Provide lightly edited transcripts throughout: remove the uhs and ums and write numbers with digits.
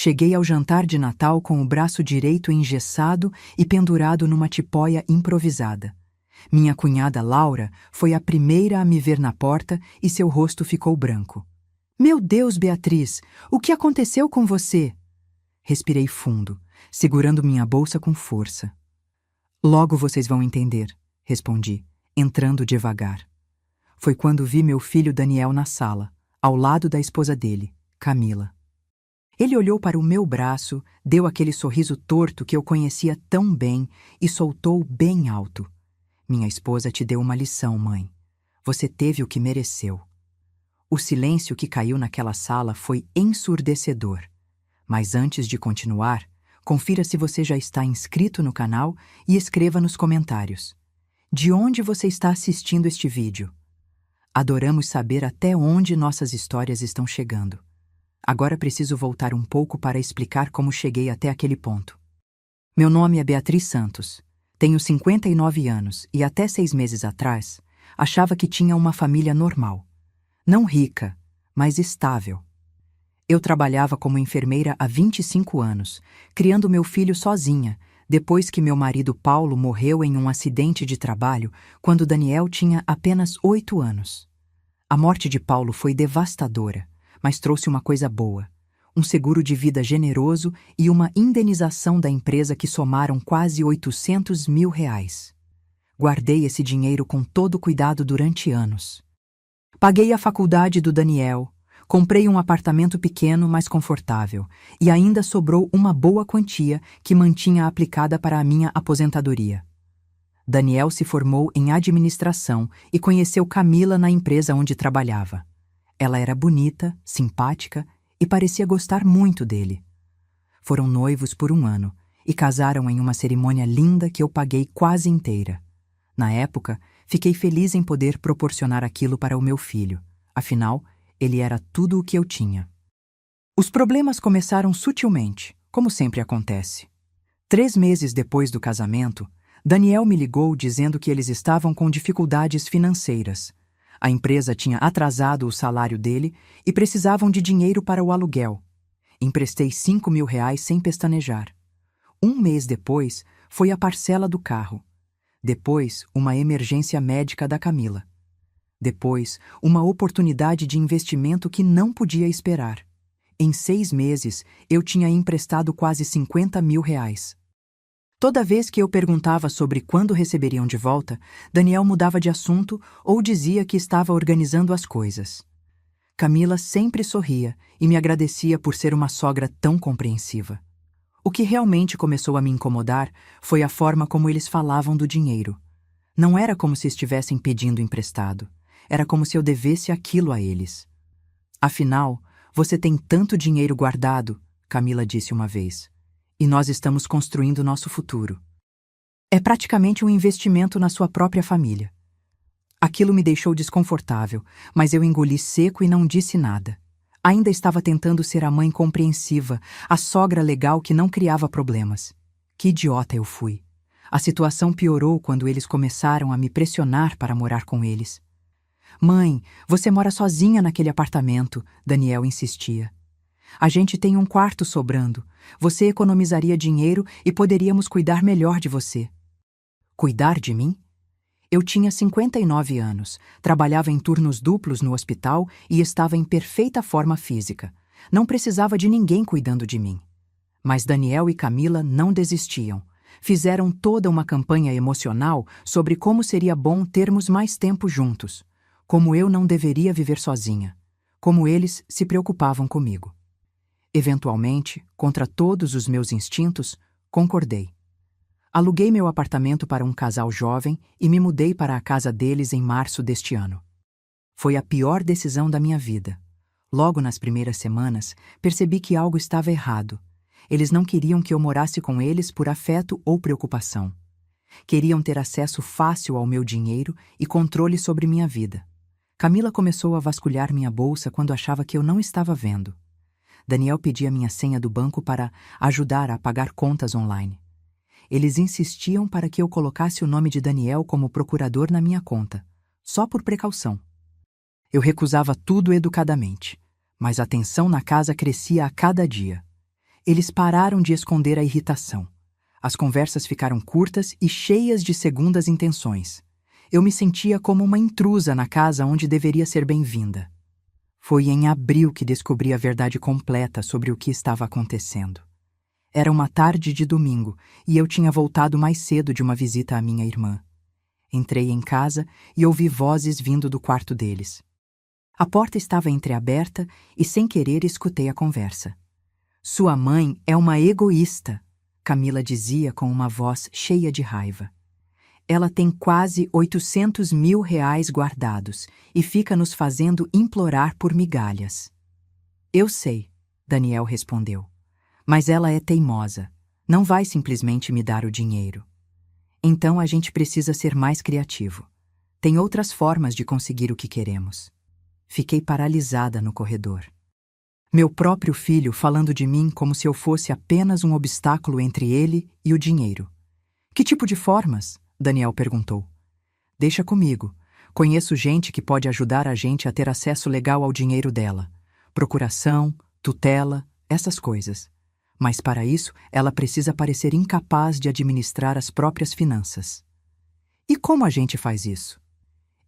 Cheguei ao jantar de Natal com o braço direito engessado e pendurado numa tipóia improvisada. Minha cunhada Laura foi a primeira a me ver na porta e seu rosto ficou branco. Meu Deus, Beatriz, o que aconteceu com você? Respirei fundo, segurando minha bolsa com força. Logo vocês vão entender, respondi, entrando devagar. Foi quando vi meu filho Daniel na sala, ao lado da esposa dele, Camila. Ele olhou para o meu braço, deu aquele sorriso torto que eu conhecia tão bem e soltou bem alto. Minha esposa te deu uma lição, mãe. Você teve o que mereceu. O silêncio que caiu naquela sala foi ensurdecedor. Mas antes de continuar, confira se você já está inscrito no canal e escreva nos comentários. De onde você está assistindo este vídeo? Adoramos saber até onde nossas histórias estão chegando. Agora preciso voltar um pouco para explicar como cheguei até aquele ponto. Meu nome é Beatriz Santos. Tenho 59 anos e até 6 meses atrás, achava que tinha uma família normal. Não rica, mas estável. Eu trabalhava como enfermeira há 25 anos, criando meu filho sozinha, depois que meu marido Paulo morreu em um acidente de trabalho quando Daniel tinha apenas 8 anos. A morte de Paulo foi devastadora, mas trouxe uma coisa boa: um seguro de vida generoso e uma indenização da empresa que somaram quase R$800 mil. Guardei esse dinheiro com todo cuidado durante anos. Paguei a faculdade do Daniel, comprei um apartamento pequeno, mas confortável, e ainda sobrou uma boa quantia que mantinha aplicada para a minha aposentadoria. Daniel se formou em administração e conheceu Camila na empresa onde trabalhava. Ela era bonita, simpática e parecia gostar muito dele. Foram noivos por 1 ano e casaram em uma cerimônia linda que eu paguei quase inteira. Na época, fiquei feliz em poder proporcionar aquilo para o meu filho. Afinal, ele era tudo o que eu tinha. Os problemas começaram sutilmente, como sempre acontece. 3 meses depois do casamento, Daniel me ligou dizendo que eles estavam com dificuldades financeiras. A empresa tinha atrasado o salário dele e precisavam de dinheiro para o aluguel. Emprestei R$5 mil sem pestanejar. 1 mês depois, foi a parcela do carro. Depois, uma emergência médica da Camila. Depois, uma oportunidade de investimento que não podia esperar. Em 6 meses, eu tinha emprestado quase R$50 mil. Toda vez que eu perguntava sobre quando receberiam de volta, Daniel mudava de assunto ou dizia que estava organizando as coisas. Camila sempre sorria e me agradecia por ser uma sogra tão compreensiva. O que realmente começou a me incomodar foi a forma como eles falavam do dinheiro. Não era como se estivessem pedindo emprestado. Era como se eu devesse aquilo a eles. Afinal, você tem tanto dinheiro guardado, Camila disse uma vez. E nós estamos construindo nosso futuro. É praticamente um investimento na sua própria família. Aquilo me deixou desconfortável, mas eu engoli seco e não disse nada. Ainda estava tentando ser a mãe compreensiva, a sogra legal que não criava problemas. Que idiota eu fui. A situação piorou quando eles começaram a me pressionar para morar com eles. Mãe, você mora sozinha naquele apartamento, Daniel insistia. A gente tem um quarto sobrando. Você economizaria dinheiro e poderíamos cuidar melhor de você. Cuidar de mim? Eu tinha 59 anos, trabalhava em turnos duplos no hospital e estava em perfeita forma física. Não precisava de ninguém cuidando de mim. Mas Daniel e Camila não desistiam. Fizeram toda uma campanha emocional sobre como seria bom termos mais tempo juntos, como eu não deveria viver sozinha, como eles se preocupavam comigo. Eventualmente, contra todos os meus instintos, concordei. Aluguei meu apartamento para um casal jovem e me mudei para a casa deles em março deste ano. Foi a pior decisão da minha vida. Logo nas primeiras semanas, percebi que algo estava errado. Eles não queriam que eu morasse com eles por afeto ou preocupação. Queriam ter acesso fácil ao meu dinheiro e controle sobre minha vida. Camila começou a vasculhar minha bolsa quando achava que eu não estava vendo. Daniel pedia minha senha do banco para ajudar a pagar contas online. Eles insistiam para que eu colocasse o nome de Daniel como procurador na minha conta, só por precaução. Eu recusava tudo educadamente, mas a tensão na casa crescia a cada dia. Eles pararam de esconder a irritação. As conversas ficaram curtas e cheias de segundas intenções. Eu me sentia como uma intrusa na casa onde deveria ser bem-vinda. Foi em abril que descobri a verdade completa sobre o que estava acontecendo. Era uma tarde de domingo e eu tinha voltado mais cedo de uma visita à minha irmã. Entrei em casa e ouvi vozes vindo do quarto deles. A porta estava entreaberta e, sem querer, escutei a conversa. "Sua mãe é uma egoísta", Camila dizia com uma voz cheia de raiva. "Ela tem quase 800 mil reais guardados e fica nos fazendo implorar por migalhas." "Eu sei", Daniel respondeu. "Mas ela é teimosa. Não vai simplesmente me dar o dinheiro. Então a gente precisa ser mais criativo. Tem outras formas de conseguir o que queremos." Fiquei paralisada no corredor. Meu próprio filho falando de mim como se eu fosse apenas um obstáculo entre ele e o dinheiro. "Que tipo de formas?" Daniel perguntou. "Deixa comigo. Conheço gente que pode ajudar a gente a ter acesso legal ao dinheiro dela. Procuração, tutela, essas coisas. Mas para isso, ela precisa parecer incapaz de administrar as próprias finanças." "E como a gente faz isso?"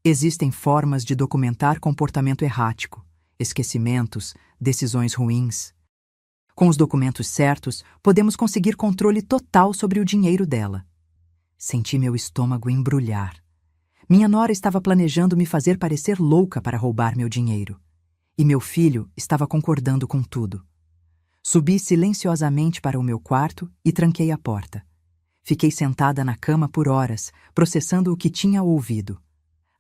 "Existem formas de documentar comportamento errático, esquecimentos, decisões ruins. Com os documentos certos, podemos conseguir controle total sobre o dinheiro dela." Senti meu estômago embrulhar. Minha nora estava planejando me fazer parecer louca para roubar meu dinheiro. E meu filho estava concordando com tudo. Subi silenciosamente para o meu quarto e tranquei a porta. Fiquei sentada na cama por horas, processando o que tinha ouvido.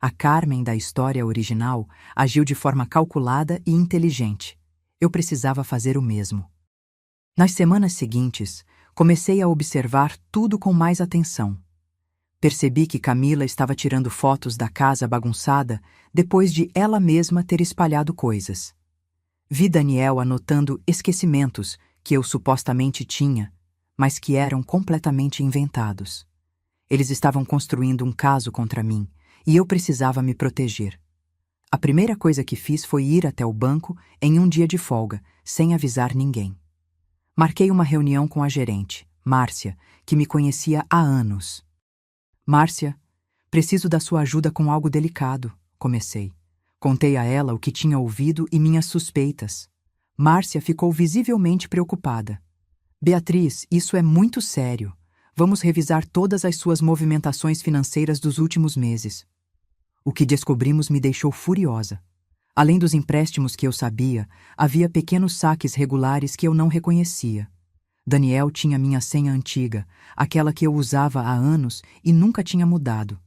A Carmen da história original agiu de forma calculada e inteligente. Eu precisava fazer o mesmo. Nas semanas seguintes, comecei a observar tudo com mais atenção. Percebi que Camila estava tirando fotos da casa bagunçada depois de ela mesma ter espalhado coisas. Vi Daniel anotando esquecimentos que eu supostamente tinha, mas que eram completamente inventados. Eles estavam construindo um caso contra mim, e eu precisava me proteger. A primeira coisa que fiz foi ir até o banco em um dia de folga, sem avisar ninguém. Marquei uma reunião com a gerente, Márcia, que me conhecia há anos. "Márcia, preciso da sua ajuda com algo delicado", comecei. Contei a ela o que tinha ouvido e minhas suspeitas. Márcia ficou visivelmente preocupada. "Beatriz, isso é muito sério. Vamos revisar todas as suas movimentações financeiras dos últimos meses." O que descobrimos me deixou furiosa. Além dos empréstimos que eu sabia, havia pequenos saques regulares que eu não reconhecia. Daniel tinha minha senha antiga, aquela que eu usava há anos e nunca tinha mudado.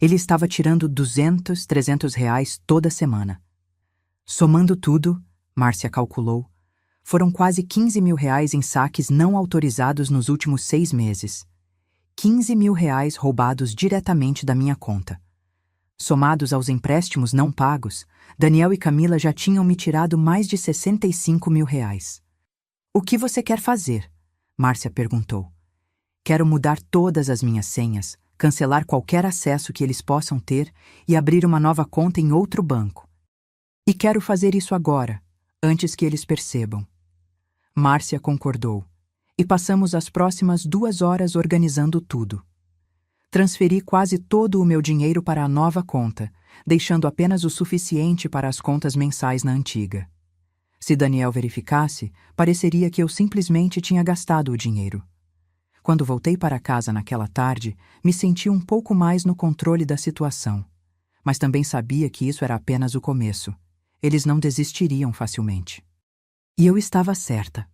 Ele estava tirando 200, 300 reais toda semana. Somando tudo, Márcia calculou, foram quase 15 mil reais em saques não autorizados nos últimos 6 meses. 15 mil reais roubados diretamente da minha conta. Somados aos empréstimos não pagos, Daniel e Camila já tinham me tirado mais de 65 mil reais. "O que você quer fazer?" Márcia perguntou. "Quero mudar todas as minhas senhas, cancelar qualquer acesso que eles possam ter e abrir uma nova conta em outro banco. E quero fazer isso agora, antes que eles percebam." Márcia concordou, e passamos as próximas 2 horas organizando tudo. Transferi quase todo o meu dinheiro para a nova conta, deixando apenas o suficiente para as contas mensais na antiga. Se Daniel verificasse, pareceria que eu simplesmente tinha gastado o dinheiro. Quando voltei para casa naquela tarde, me senti um pouco mais no controle da situação. Mas também sabia que isso era apenas o começo. Eles não desistiriam facilmente. E eu estava certa.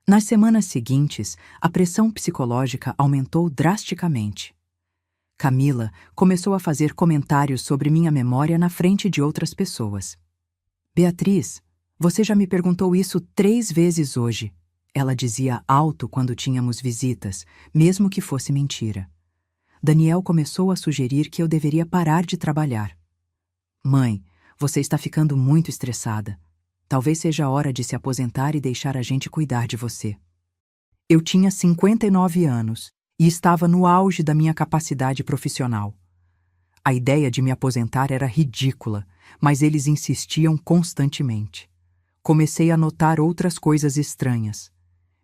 Nas semanas seguintes, a pressão psicológica aumentou drasticamente. Camila começou a fazer comentários sobre minha memória na frente de outras pessoas. "Beatriz, você já me perguntou isso 3 vezes hoje", ela dizia alto quando tínhamos visitas, mesmo que fosse mentira. Daniel começou a sugerir que eu deveria parar de trabalhar. "Mãe, você está ficando muito estressada. Talvez seja a hora de se aposentar e deixar a gente cuidar de você." Eu tinha 59 anos e estava no auge da minha capacidade profissional. A ideia de me aposentar era ridícula, mas eles insistiam constantemente. Comecei a notar outras coisas estranhas.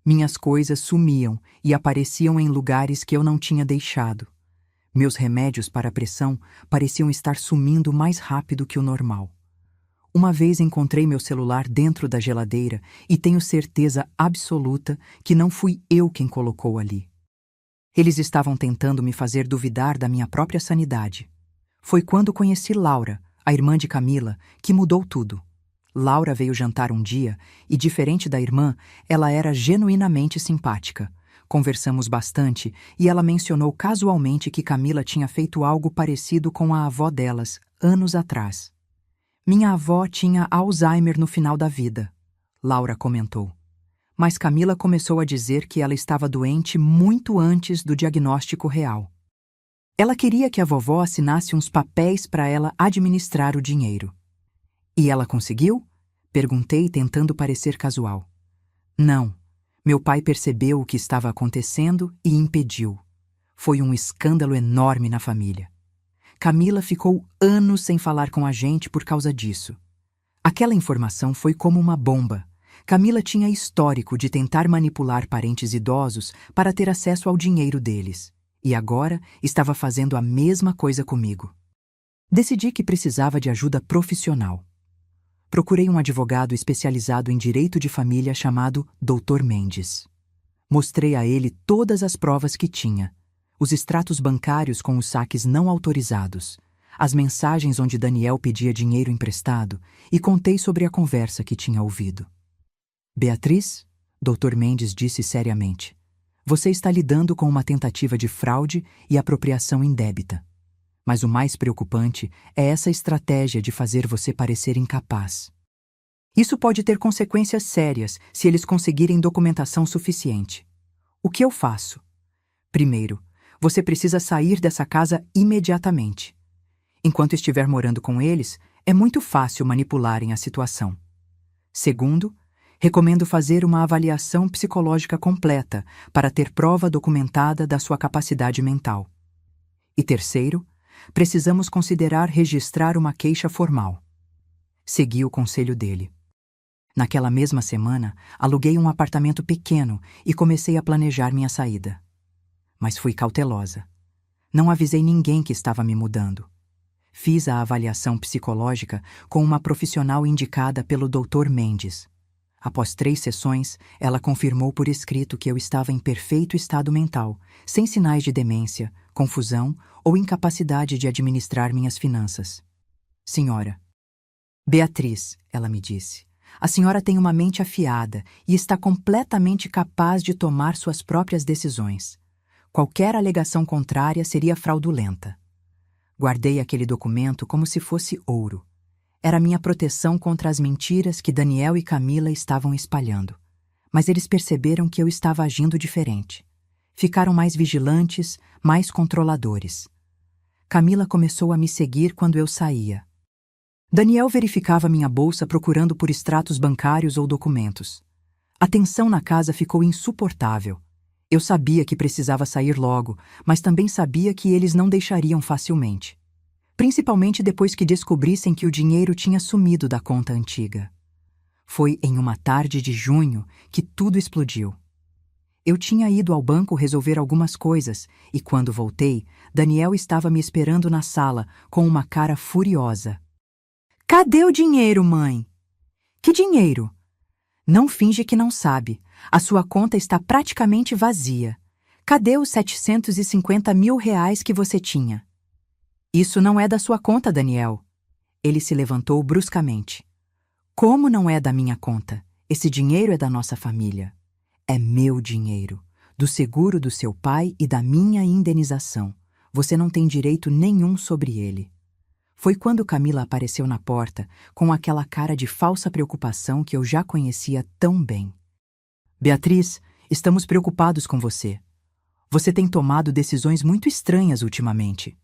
Minhas coisas sumiam e apareciam em lugares que eu não tinha deixado. Meus remédios para a pressão pareciam estar sumindo mais rápido que o normal. Uma vez encontrei meu celular dentro da geladeira e tenho certeza absoluta que não fui eu quem colocou ali. Eles estavam tentando me fazer duvidar da minha própria sanidade. Foi quando conheci Laura, a irmã de Camila, que mudou tudo. Laura veio jantar um dia e, diferente da irmã, ela era genuinamente simpática. Conversamos bastante e ela mencionou casualmente que Camila tinha feito algo parecido com a avó delas, anos atrás. Minha avó tinha Alzheimer no final da vida, Laura comentou. Mas Camila começou a dizer que ela estava doente muito antes do diagnóstico real. Ela queria que a vovó assinasse uns papéis para ela administrar o dinheiro. E ela conseguiu? Perguntei, tentando parecer casual. Não. Meu pai percebeu o que estava acontecendo e impediu. Foi um escândalo enorme na família. Camila ficou anos sem falar com a gente por causa disso. Aquela informação foi como uma bomba. Camila tinha histórico de tentar manipular parentes idosos para ter acesso ao dinheiro deles. E agora estava fazendo a mesma coisa comigo. Decidi que precisava de ajuda profissional. Procurei um advogado especializado em direito de família chamado Dr. Mendes. Mostrei a ele todas as provas que tinha, os extratos bancários com os saques não autorizados, as mensagens onde Daniel pedia dinheiro emprestado e contei sobre a conversa que tinha ouvido. Beatriz, Dr. Mendes disse seriamente, você está lidando com uma tentativa de fraude e apropriação indébita. Mas o mais preocupante é essa estratégia de fazer você parecer incapaz. Isso pode ter consequências sérias se eles conseguirem documentação suficiente. O que eu faço? Primeiro, você precisa sair dessa casa imediatamente. Enquanto estiver morando com eles, é muito fácil manipularem a situação. Segundo, recomendo fazer uma avaliação psicológica completa para ter prova documentada da sua capacidade mental. E terceiro, precisamos considerar registrar uma queixa formal. Segui o conselho dele. Naquela mesma semana, aluguei um apartamento pequeno e comecei a planejar minha saída. Mas fui cautelosa. Não avisei ninguém que estava me mudando. Fiz a avaliação psicológica com uma profissional indicada pelo Dr. Mendes. Após 3 sessões, ela confirmou por escrito que eu estava em perfeito estado mental, sem sinais de demência, confusão ou incapacidade de administrar minhas finanças. Senhora. Beatriz, ela me disse, a senhora tem uma mente afiada e está completamente capaz de tomar suas próprias decisões. Qualquer alegação contrária seria fraudulenta. Guardei aquele documento como se fosse ouro. Era minha proteção contra as mentiras que Daniel e Camila estavam espalhando. Mas eles perceberam que eu estava agindo diferente. Ficaram mais vigilantes, mais controladores. Camila começou a me seguir quando eu saía. Daniel verificava minha bolsa procurando por extratos bancários ou documentos. A tensão na casa ficou insuportável. Eu sabia que precisava sair logo, mas também sabia que eles não deixariam facilmente. Principalmente depois que descobrissem que o dinheiro tinha sumido da conta antiga. Foi em uma tarde de junho que tudo explodiu. Eu tinha ido ao banco resolver algumas coisas e, quando voltei, Daniel estava me esperando na sala com uma cara furiosa. Cadê o dinheiro, mãe? Que dinheiro? Não finge que não sabe. A sua conta está praticamente vazia. Cadê os 750 mil reais que você tinha? Isso não é da sua conta, Daniel. Ele se levantou bruscamente. Como não é da minha conta? Esse dinheiro é da nossa família. É meu dinheiro, do seguro do seu pai e da minha indenização. Você não tem direito nenhum sobre ele. Foi quando Camila apareceu na porta, com aquela cara de falsa preocupação que eu já conhecia tão bem. Beatriz, estamos preocupados com você. Você tem tomado decisões muito estranhas ultimamente.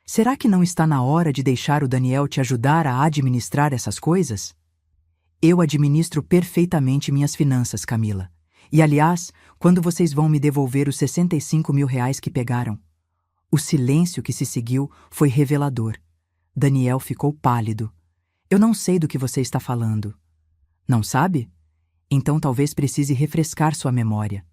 Será que não está na hora de deixar o Daniel te ajudar a administrar essas coisas? Eu administro perfeitamente minhas finanças, Camila. E, aliás, quando vocês vão me devolver os 65 mil reais que pegaram? O silêncio que se seguiu foi revelador. Daniel ficou pálido. Eu não sei do que você está falando. Não sabe? Então talvez precise refrescar sua memória.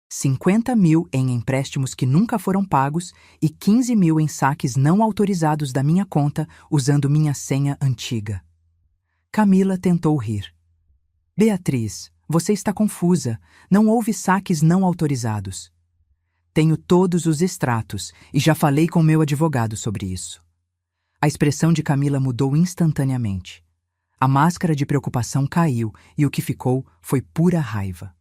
50 mil em empréstimos que nunca foram pagos e 15 mil em saques não autorizados da minha conta usando minha senha antiga. Camila tentou rir. Beatriz, você está confusa. Não houve saques não autorizados. Tenho todos os extratos e já falei com meu advogado sobre isso. A expressão de Camila mudou instantaneamente. A máscara de preocupação caiu e o que ficou foi pura raiva.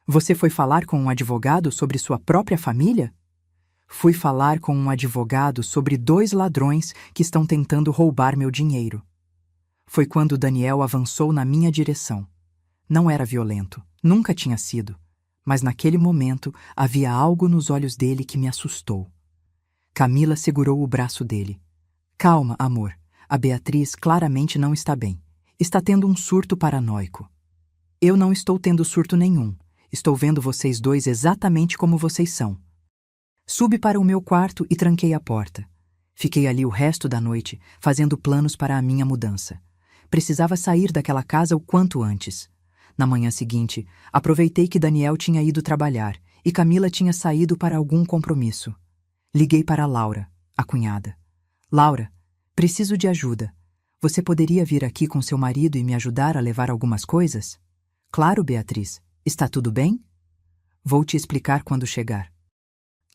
Você foi falar com um advogado sobre sua própria família? Fui falar com um advogado sobre 2 ladrões que estão tentando roubar meu dinheiro. Foi quando Daniel avançou na minha direção. Não era violento, nunca tinha sido, mas naquele momento havia algo nos olhos dele que me assustou. Camila segurou o braço dele. Calma, amor. A Beatriz claramente não está bem. Está tendo um surto paranoico. Eu não estou tendo surto nenhum. Estou vendo vocês dois exatamente como vocês são. Subi para o meu quarto e tranquei a porta. Fiquei ali o resto da noite, fazendo planos para a minha mudança. Precisava sair daquela casa o quanto antes. Na manhã seguinte, aproveitei que Daniel tinha ido trabalhar e Camila tinha saído para algum compromisso. Liguei para Laura, a cunhada. Laura, preciso de ajuda. Você poderia vir aqui com seu marido e me ajudar a levar algumas coisas? Claro, Beatriz. Está tudo bem? Vou te explicar quando chegar.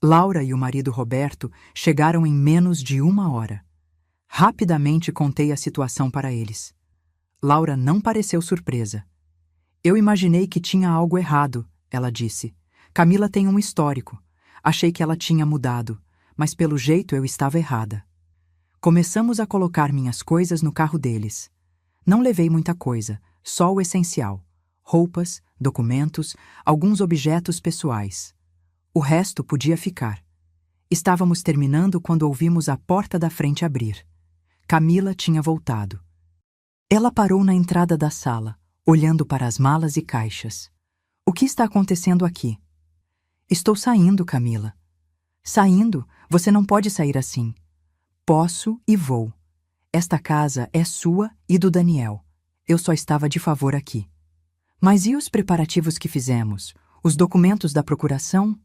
Laura e o marido Roberto chegaram em menos de 1 hora. Rapidamente contei a situação para eles. Laura não pareceu surpresa. Eu imaginei que tinha algo errado, ela disse. Camila tem um histórico. Achei que ela tinha mudado, mas pelo jeito eu estava errada. Começamos a colocar minhas coisas no carro deles. Não levei muita coisa, só o essencial. Roupas, documentos, alguns objetos pessoais. O resto podia ficar. Estávamos terminando quando ouvimos a porta da frente abrir. Camila tinha voltado. Ela parou na entrada da sala, olhando para as malas e caixas. O que está acontecendo aqui? Estou saindo, Camila. Saindo? Você não pode sair assim. Posso e vou. Esta casa é sua e do Daniel. Eu só estava de favor aqui. Mas e os preparativos que fizemos? Os documentos da procuração?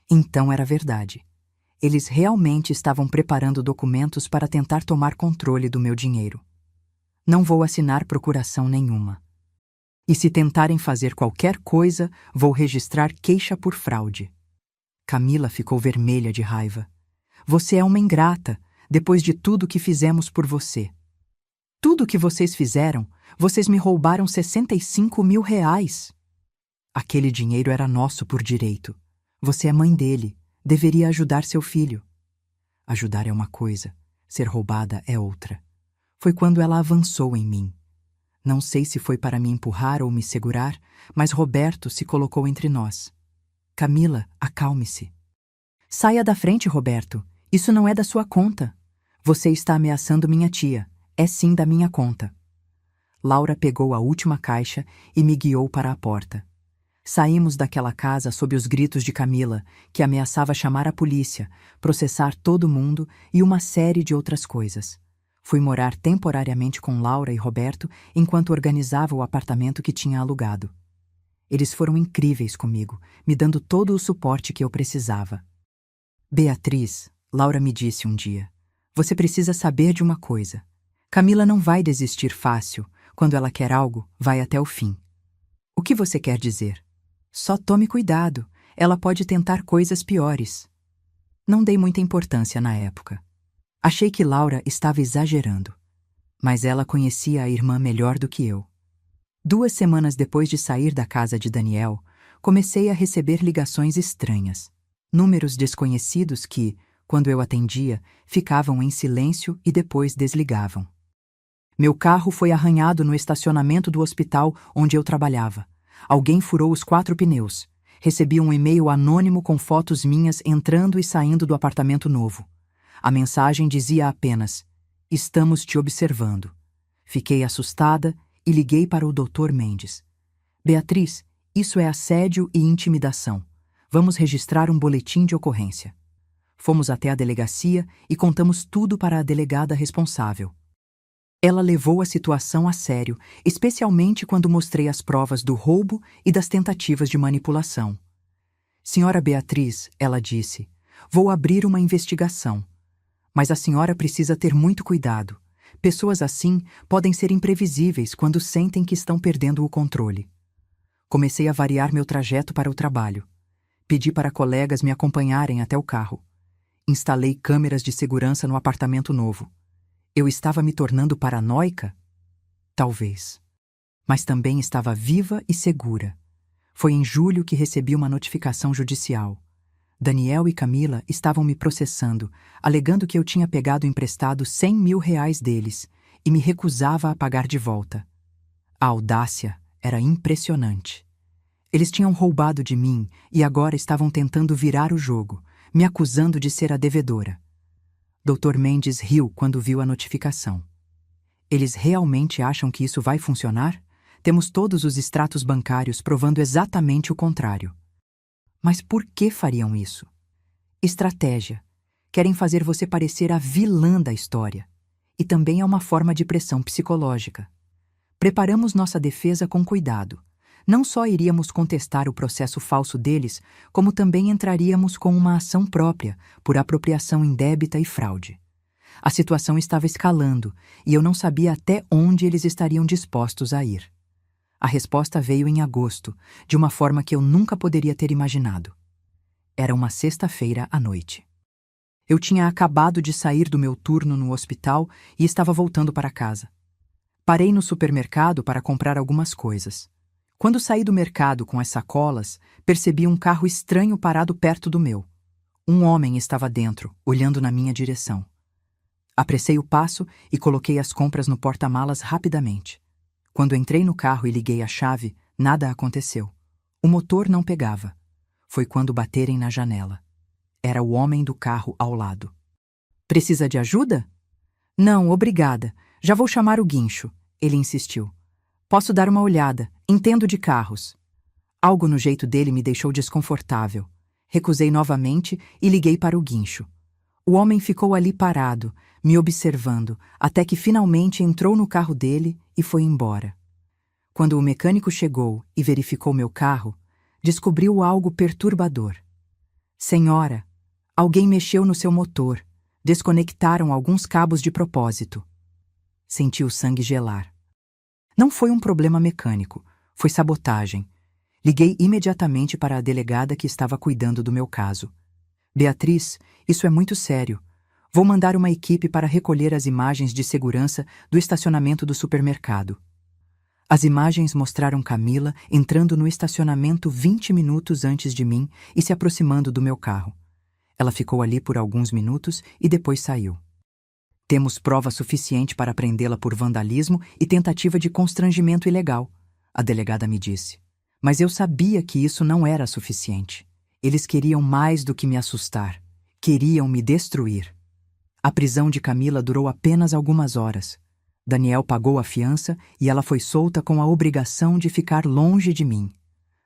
Então era verdade. Eles realmente estavam preparando documentos para tentar tomar controle do meu dinheiro. Não vou assinar procuração nenhuma. E se tentarem fazer qualquer coisa, vou registrar queixa por fraude. Camila ficou vermelha de raiva. Você é uma ingrata, depois de tudo que fizemos por você. Tudo o que vocês fizeram, vocês me roubaram 65 mil reais. Aquele dinheiro era nosso por direito. Você é mãe dele, deveria ajudar seu filho. Ajudar é uma coisa, ser roubada é outra. Foi quando ela avançou em mim. Não sei se foi para me empurrar ou me segurar, mas Roberto se colocou entre nós. Camila, acalme-se. Saia da frente, Roberto. Isso não é da sua conta. Você está ameaçando minha tia. É sim da minha conta. Laura pegou a última caixa e me guiou para a porta. Saímos daquela casa sob os gritos de Camila, que ameaçava chamar a polícia, processar todo mundo e uma série de outras coisas. Fui morar temporariamente com Laura e Roberto enquanto organizava o apartamento que tinha alugado. Eles foram incríveis comigo, me dando todo o suporte que eu precisava. Beatriz, Laura me disse um dia, você precisa saber de uma coisa. Camila não vai desistir fácil. Quando ela quer algo, vai até o fim. O que você quer dizer? Só tome cuidado. Ela pode tentar coisas piores. Não dei muita importância na época. Achei que Laura estava exagerando. Mas ela conhecia a irmã melhor do que eu. 2 semanas depois de sair da casa de Daniel, comecei a receber ligações estranhas. Números desconhecidos que, quando eu atendia, ficavam em silêncio e depois desligavam. Meu carro foi arranhado no estacionamento do hospital onde eu trabalhava. Alguém furou os 4 pneus. Recebi um e-mail anônimo com fotos minhas entrando e saindo do apartamento novo. A mensagem dizia apenas: "Estamos te observando." Fiquei assustada e liguei para o Dr. Mendes. "Beatriz, isso é assédio e intimidação. Vamos registrar um boletim de ocorrência." Fomos até a delegacia e contamos tudo para a delegada responsável. Ela levou a situação a sério, especialmente quando mostrei as provas do roubo e das tentativas de manipulação. Senhora Beatriz, ela disse, vou abrir uma investigação. Mas a senhora precisa ter muito cuidado. Pessoas assim podem ser imprevisíveis quando sentem que estão perdendo o controle. Comecei a variar meu trajeto para o trabalho. Pedi para colegas me acompanharem até o carro. Instalei câmeras de segurança no apartamento novo. Eu estava me tornando paranoica? Talvez. Mas também estava viva e segura. Foi em julho que recebi uma notificação judicial. Daniel e Camila estavam me processando, alegando que eu tinha pegado emprestado R$ 100.000 deles e me recusava a pagar de volta. A audácia era impressionante. Eles tinham roubado de mim e agora estavam tentando virar o jogo, me acusando de ser a devedora. Dr. Mendes riu quando viu a notificação. Eles realmente acham que isso vai funcionar? Temos todos os extratos bancários provando exatamente o contrário. Mas por que fariam isso? Estratégia. Querem fazer você parecer a vilã da história. E também é uma forma de pressão psicológica. Preparamos nossa defesa com cuidado. Não só iríamos contestar o processo falso deles, como também entraríamos com uma ação própria por apropriação indébita e fraude. A situação estava escalando e eu não sabia até onde eles estariam dispostos a ir. A resposta veio em agosto, de uma forma que eu nunca poderia ter imaginado. Era uma sexta-feira à noite. Eu tinha acabado de sair do meu turno no hospital e estava voltando para casa. Parei no supermercado para comprar algumas coisas. Quando saí do mercado com as sacolas, percebi um carro estranho parado perto do meu. Um homem estava dentro, olhando na minha direção. Apressei o passo e coloquei as compras no porta-malas rapidamente. Quando entrei no carro e liguei a chave, nada aconteceu. O motor não pegava. Foi quando baterem na janela. Era o homem do carro ao lado. Precisa de ajuda? Não, obrigada. Já vou chamar o guincho, ele insistiu. Posso dar uma olhada, entendo de carros. Algo no jeito dele me deixou desconfortável. Recusei novamente e liguei para o guincho. O homem ficou ali parado, me observando, até que finalmente entrou no carro dele e foi embora. Quando o mecânico chegou e verificou meu carro, descobriu algo perturbador. Senhora, alguém mexeu no seu motor. Desconectaram alguns cabos de propósito. Senti o sangue gelar. Não foi um problema mecânico, foi sabotagem. Liguei imediatamente para a delegada que estava cuidando do meu caso. Beatriz, isso é muito sério. Vou mandar uma equipe para recolher as imagens de segurança do estacionamento do supermercado. As imagens mostraram Camila entrando no estacionamento 20 minutos antes de mim e se aproximando do meu carro. Ela ficou ali por alguns minutos e depois saiu. Temos prova suficiente para prendê-la por vandalismo e tentativa de constrangimento ilegal, a delegada me disse. Mas eu sabia que isso não era suficiente. Eles queriam mais do que me assustar. Queriam me destruir. A prisão de Camila durou apenas algumas horas. Daniel pagou a fiança e ela foi solta com a obrigação de ficar longe de mim.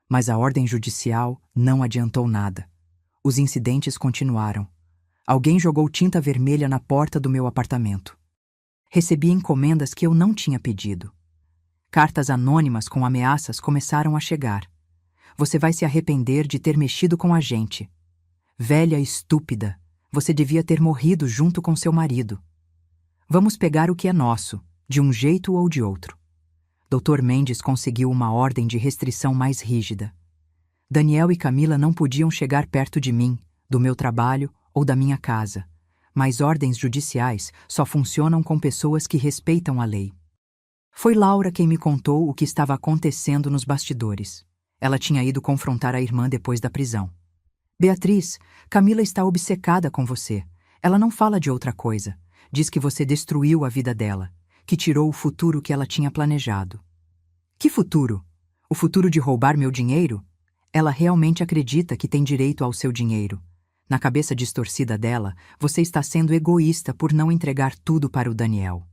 Mas a ordem judicial não adiantou nada. Os incidentes continuaram. Alguém jogou tinta vermelha na porta do meu apartamento. Recebi encomendas que eu não tinha pedido. Cartas anônimas com ameaças começaram a chegar. Você vai se arrepender de ter mexido com a gente. Velha estúpida, você devia ter morrido junto com seu marido. Vamos pegar o que é nosso, de um jeito ou de outro. Dr. Mendes conseguiu uma ordem de restrição mais rígida. Daniel e Camila não podiam chegar perto de mim, do meu trabalho ou da minha casa, mas ordens judiciais só funcionam com pessoas que respeitam a lei. Foi Laura quem me contou o que estava acontecendo nos bastidores. Ela tinha ido confrontar a irmã depois da prisão. Beatriz, Camila está obcecada com você. Ela não fala de outra coisa. Diz que você destruiu a vida dela, que tirou o futuro que ela tinha planejado. Que futuro? O futuro de roubar meu dinheiro? Ela realmente acredita que tem direito ao seu dinheiro. Na cabeça distorcida dela, você está sendo egoísta por não entregar tudo para o Daniel.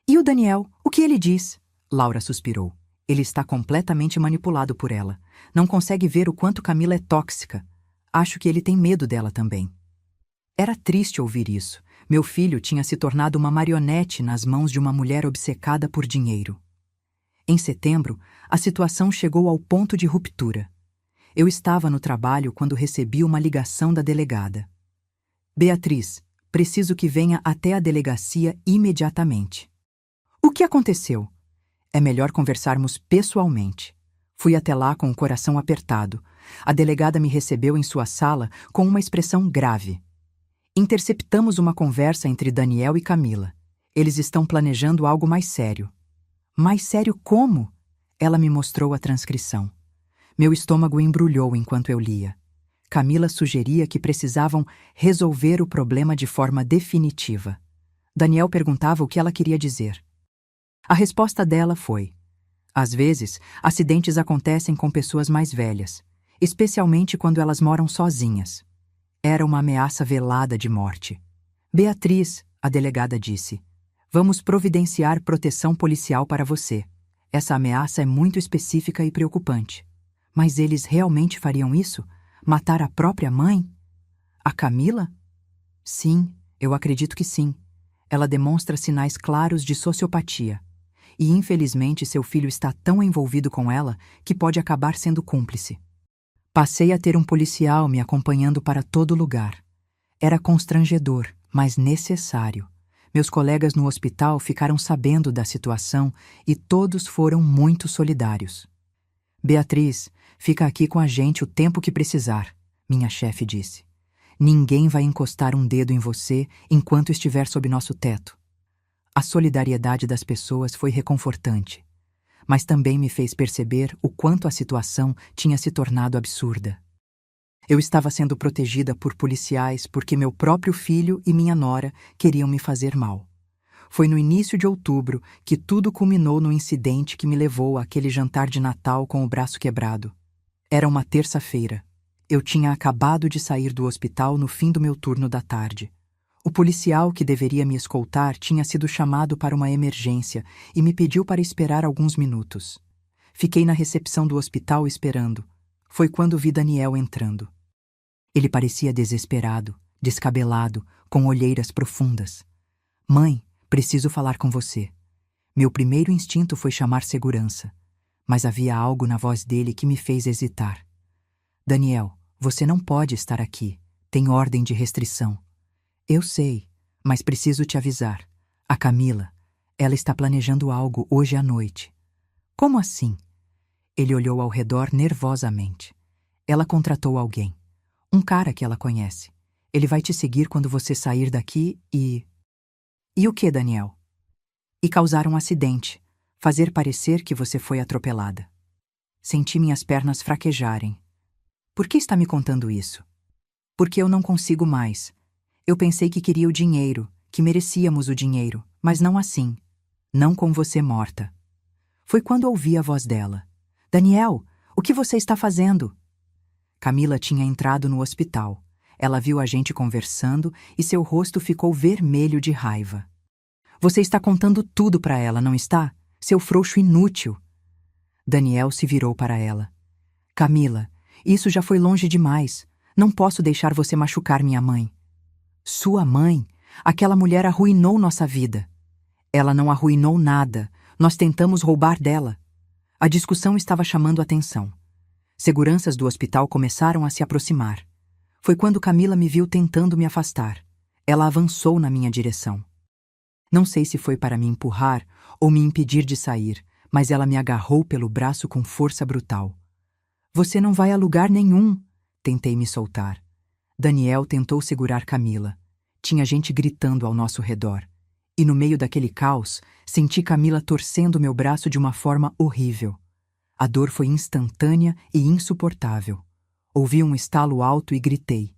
E o Daniel? O que ele diz? Laura suspirou. Ele está completamente manipulado por ela. Não consegue ver o quanto Camila é tóxica. Acho que ele tem medo dela também. Era triste ouvir isso. Meu filho tinha se tornado uma marionete nas mãos de uma mulher obcecada por dinheiro. Em setembro, a situação chegou ao ponto de ruptura. Eu estava no trabalho quando recebi uma ligação da delegada. Beatriz, preciso que venha até a delegacia imediatamente. O que aconteceu? É melhor conversarmos pessoalmente. Fui até lá com o coração apertado. A delegada me recebeu em sua sala com uma expressão grave. Interceptamos uma conversa entre Daniel e Camila. Eles estão planejando algo mais sério. Mais sério como? Ela me mostrou a transcrição. Meu estômago embrulhou enquanto eu lia. Camila sugeria que precisavam resolver o problema de forma definitiva. Daniel perguntava o que ela queria dizer. A resposta dela foi: às vezes, acidentes acontecem com pessoas mais velhas, especialmente quando elas moram sozinhas. Era uma ameaça velada de morte. Beatriz, a delegada disse, vamos providenciar proteção policial para você. Essa ameaça é muito específica e preocupante. Mas eles realmente fariam isso? Matar a própria mãe? A Camila? Sim, eu acredito que sim. Ela demonstra sinais claros de sociopatia. E infelizmente seu filho está tão envolvido com ela que pode acabar sendo cúmplice. Passei a ter um policial me acompanhando para todo lugar. Era constrangedor, mas necessário. Meus colegas no hospital ficaram sabendo da situação e todos foram muito solidários. Beatriz, fica aqui com a gente o tempo que precisar, minha chefe disse. Ninguém vai encostar um dedo em você enquanto estiver sob nosso teto. A solidariedade das pessoas foi reconfortante, mas também me fez perceber o quanto a situação tinha se tornado absurda. Eu estava sendo protegida por policiais porque meu próprio filho e minha nora queriam me fazer mal. Foi no início de outubro que tudo culminou no incidente que me levou àquele jantar de Natal com o braço quebrado. Era uma terça-feira. Eu tinha acabado de sair do hospital no fim do meu turno da tarde. O policial que deveria me escoltar tinha sido chamado para uma emergência e me pediu para esperar alguns minutos. Fiquei na recepção do hospital esperando. Foi quando vi Daniel entrando. Ele parecia desesperado, descabelado, com olheiras profundas. Mãe, preciso falar com você. Meu primeiro instinto foi chamar segurança, mas havia algo na voz dele que me fez hesitar. Daniel, você não pode estar aqui. Tem ordem de restrição. Eu sei, mas preciso te avisar. A Camila, ela está planejando algo hoje à noite. Como assim? Ele olhou ao redor nervosamente. Ela contratou alguém. Um cara que ela conhece. Ele vai te seguir quando você sair daqui e... E o que, Daniel? E causar um acidente. Fazer parecer que você foi atropelada. Senti minhas pernas fraquejarem. Por que está me contando isso? Porque eu não consigo mais. Eu pensei que queria o dinheiro, que merecíamos o dinheiro, mas não assim. Não com você morta. Foi quando ouvi a voz dela. Daniel, o que você está fazendo? Camila tinha entrado no hospital. Ela viu a gente conversando e seu rosto ficou vermelho de raiva. Você está contando tudo para ela, não está? Seu frouxo inútil. Daniel se virou para ela. Camila, isso já foi longe demais. Não posso deixar você machucar minha mãe. Sua mãe? Aquela mulher arruinou nossa vida. Ela não arruinou nada. Nós tentamos roubar dela. A discussão estava chamando atenção. Seguranças do hospital começaram a se aproximar. Foi quando Camila me viu tentando me afastar. Ela avançou na minha direção. Não sei se foi para me empurrar ou me impedir de sair, mas ela me agarrou pelo braço com força brutal. Você não vai a lugar nenhum. Tentei me soltar. Daniel tentou segurar Camila. Tinha gente gritando ao nosso redor. E no meio daquele caos, senti Camila torcendo meu braço de uma forma horrível. A dor foi instantânea e insuportável. Ouvi um estalo alto e gritei.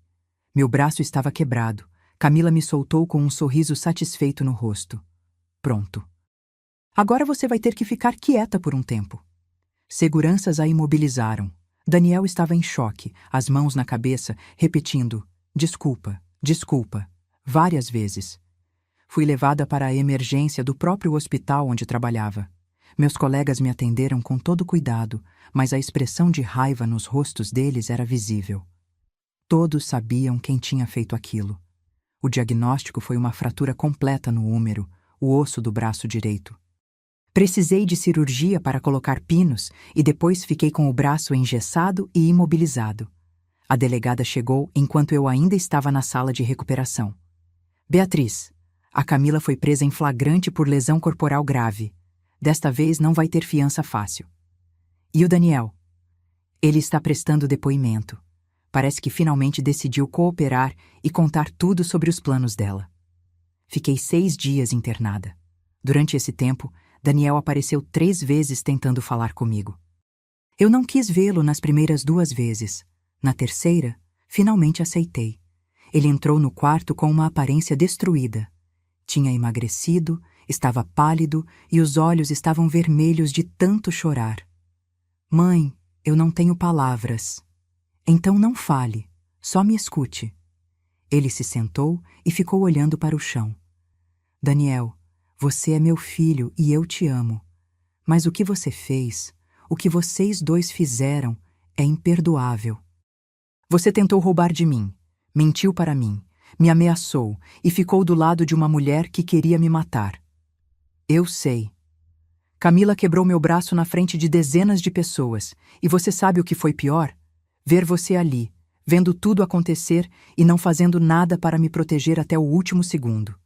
Meu braço estava quebrado. Camila me soltou com um sorriso satisfeito no rosto. Pronto. Agora você vai ter que ficar quieta por um tempo. Seguranças a imobilizaram. Daniel estava em choque, as mãos na cabeça, repetindo, desculpa, desculpa, várias vezes. Fui levada para a emergência do próprio hospital onde trabalhava. Meus colegas me atenderam com todo cuidado, mas a expressão de raiva nos rostos deles era visível. Todos sabiam quem tinha feito aquilo. O diagnóstico foi uma fratura completa no húmero, o osso do braço direito. Precisei de cirurgia para colocar pinos e depois fiquei com o braço engessado e imobilizado. A delegada chegou enquanto eu ainda estava na sala de recuperação. Beatriz, a Camila foi presa em flagrante por lesão corporal grave. Desta vez não vai ter fiança fácil. E o Daniel? Ele está prestando depoimento. Parece que finalmente decidiu cooperar e contar tudo sobre os planos dela. Fiquei 6 dias internada. Durante esse tempo, Daniel apareceu 3 vezes tentando falar comigo. Eu não quis vê-lo nas primeiras 2 vezes. Na terceira, finalmente aceitei. Ele entrou no quarto com uma aparência destruída. Tinha emagrecido, estava pálido e os olhos estavam vermelhos de tanto chorar. Mãe, eu não tenho palavras. Então não fale, só me escute. Ele se sentou e ficou olhando para o chão. Daniel, você é meu filho e eu te amo. Mas o que você fez, o que vocês 2 fizeram, é imperdoável. Você tentou roubar de mim, mentiu para mim, me ameaçou e ficou do lado de uma mulher que queria me matar. Eu sei. Camila quebrou meu braço na frente de dezenas de pessoas, e você sabe o que foi pior? Ver você ali, vendo tudo acontecer e não fazendo nada para me proteger até o último segundo.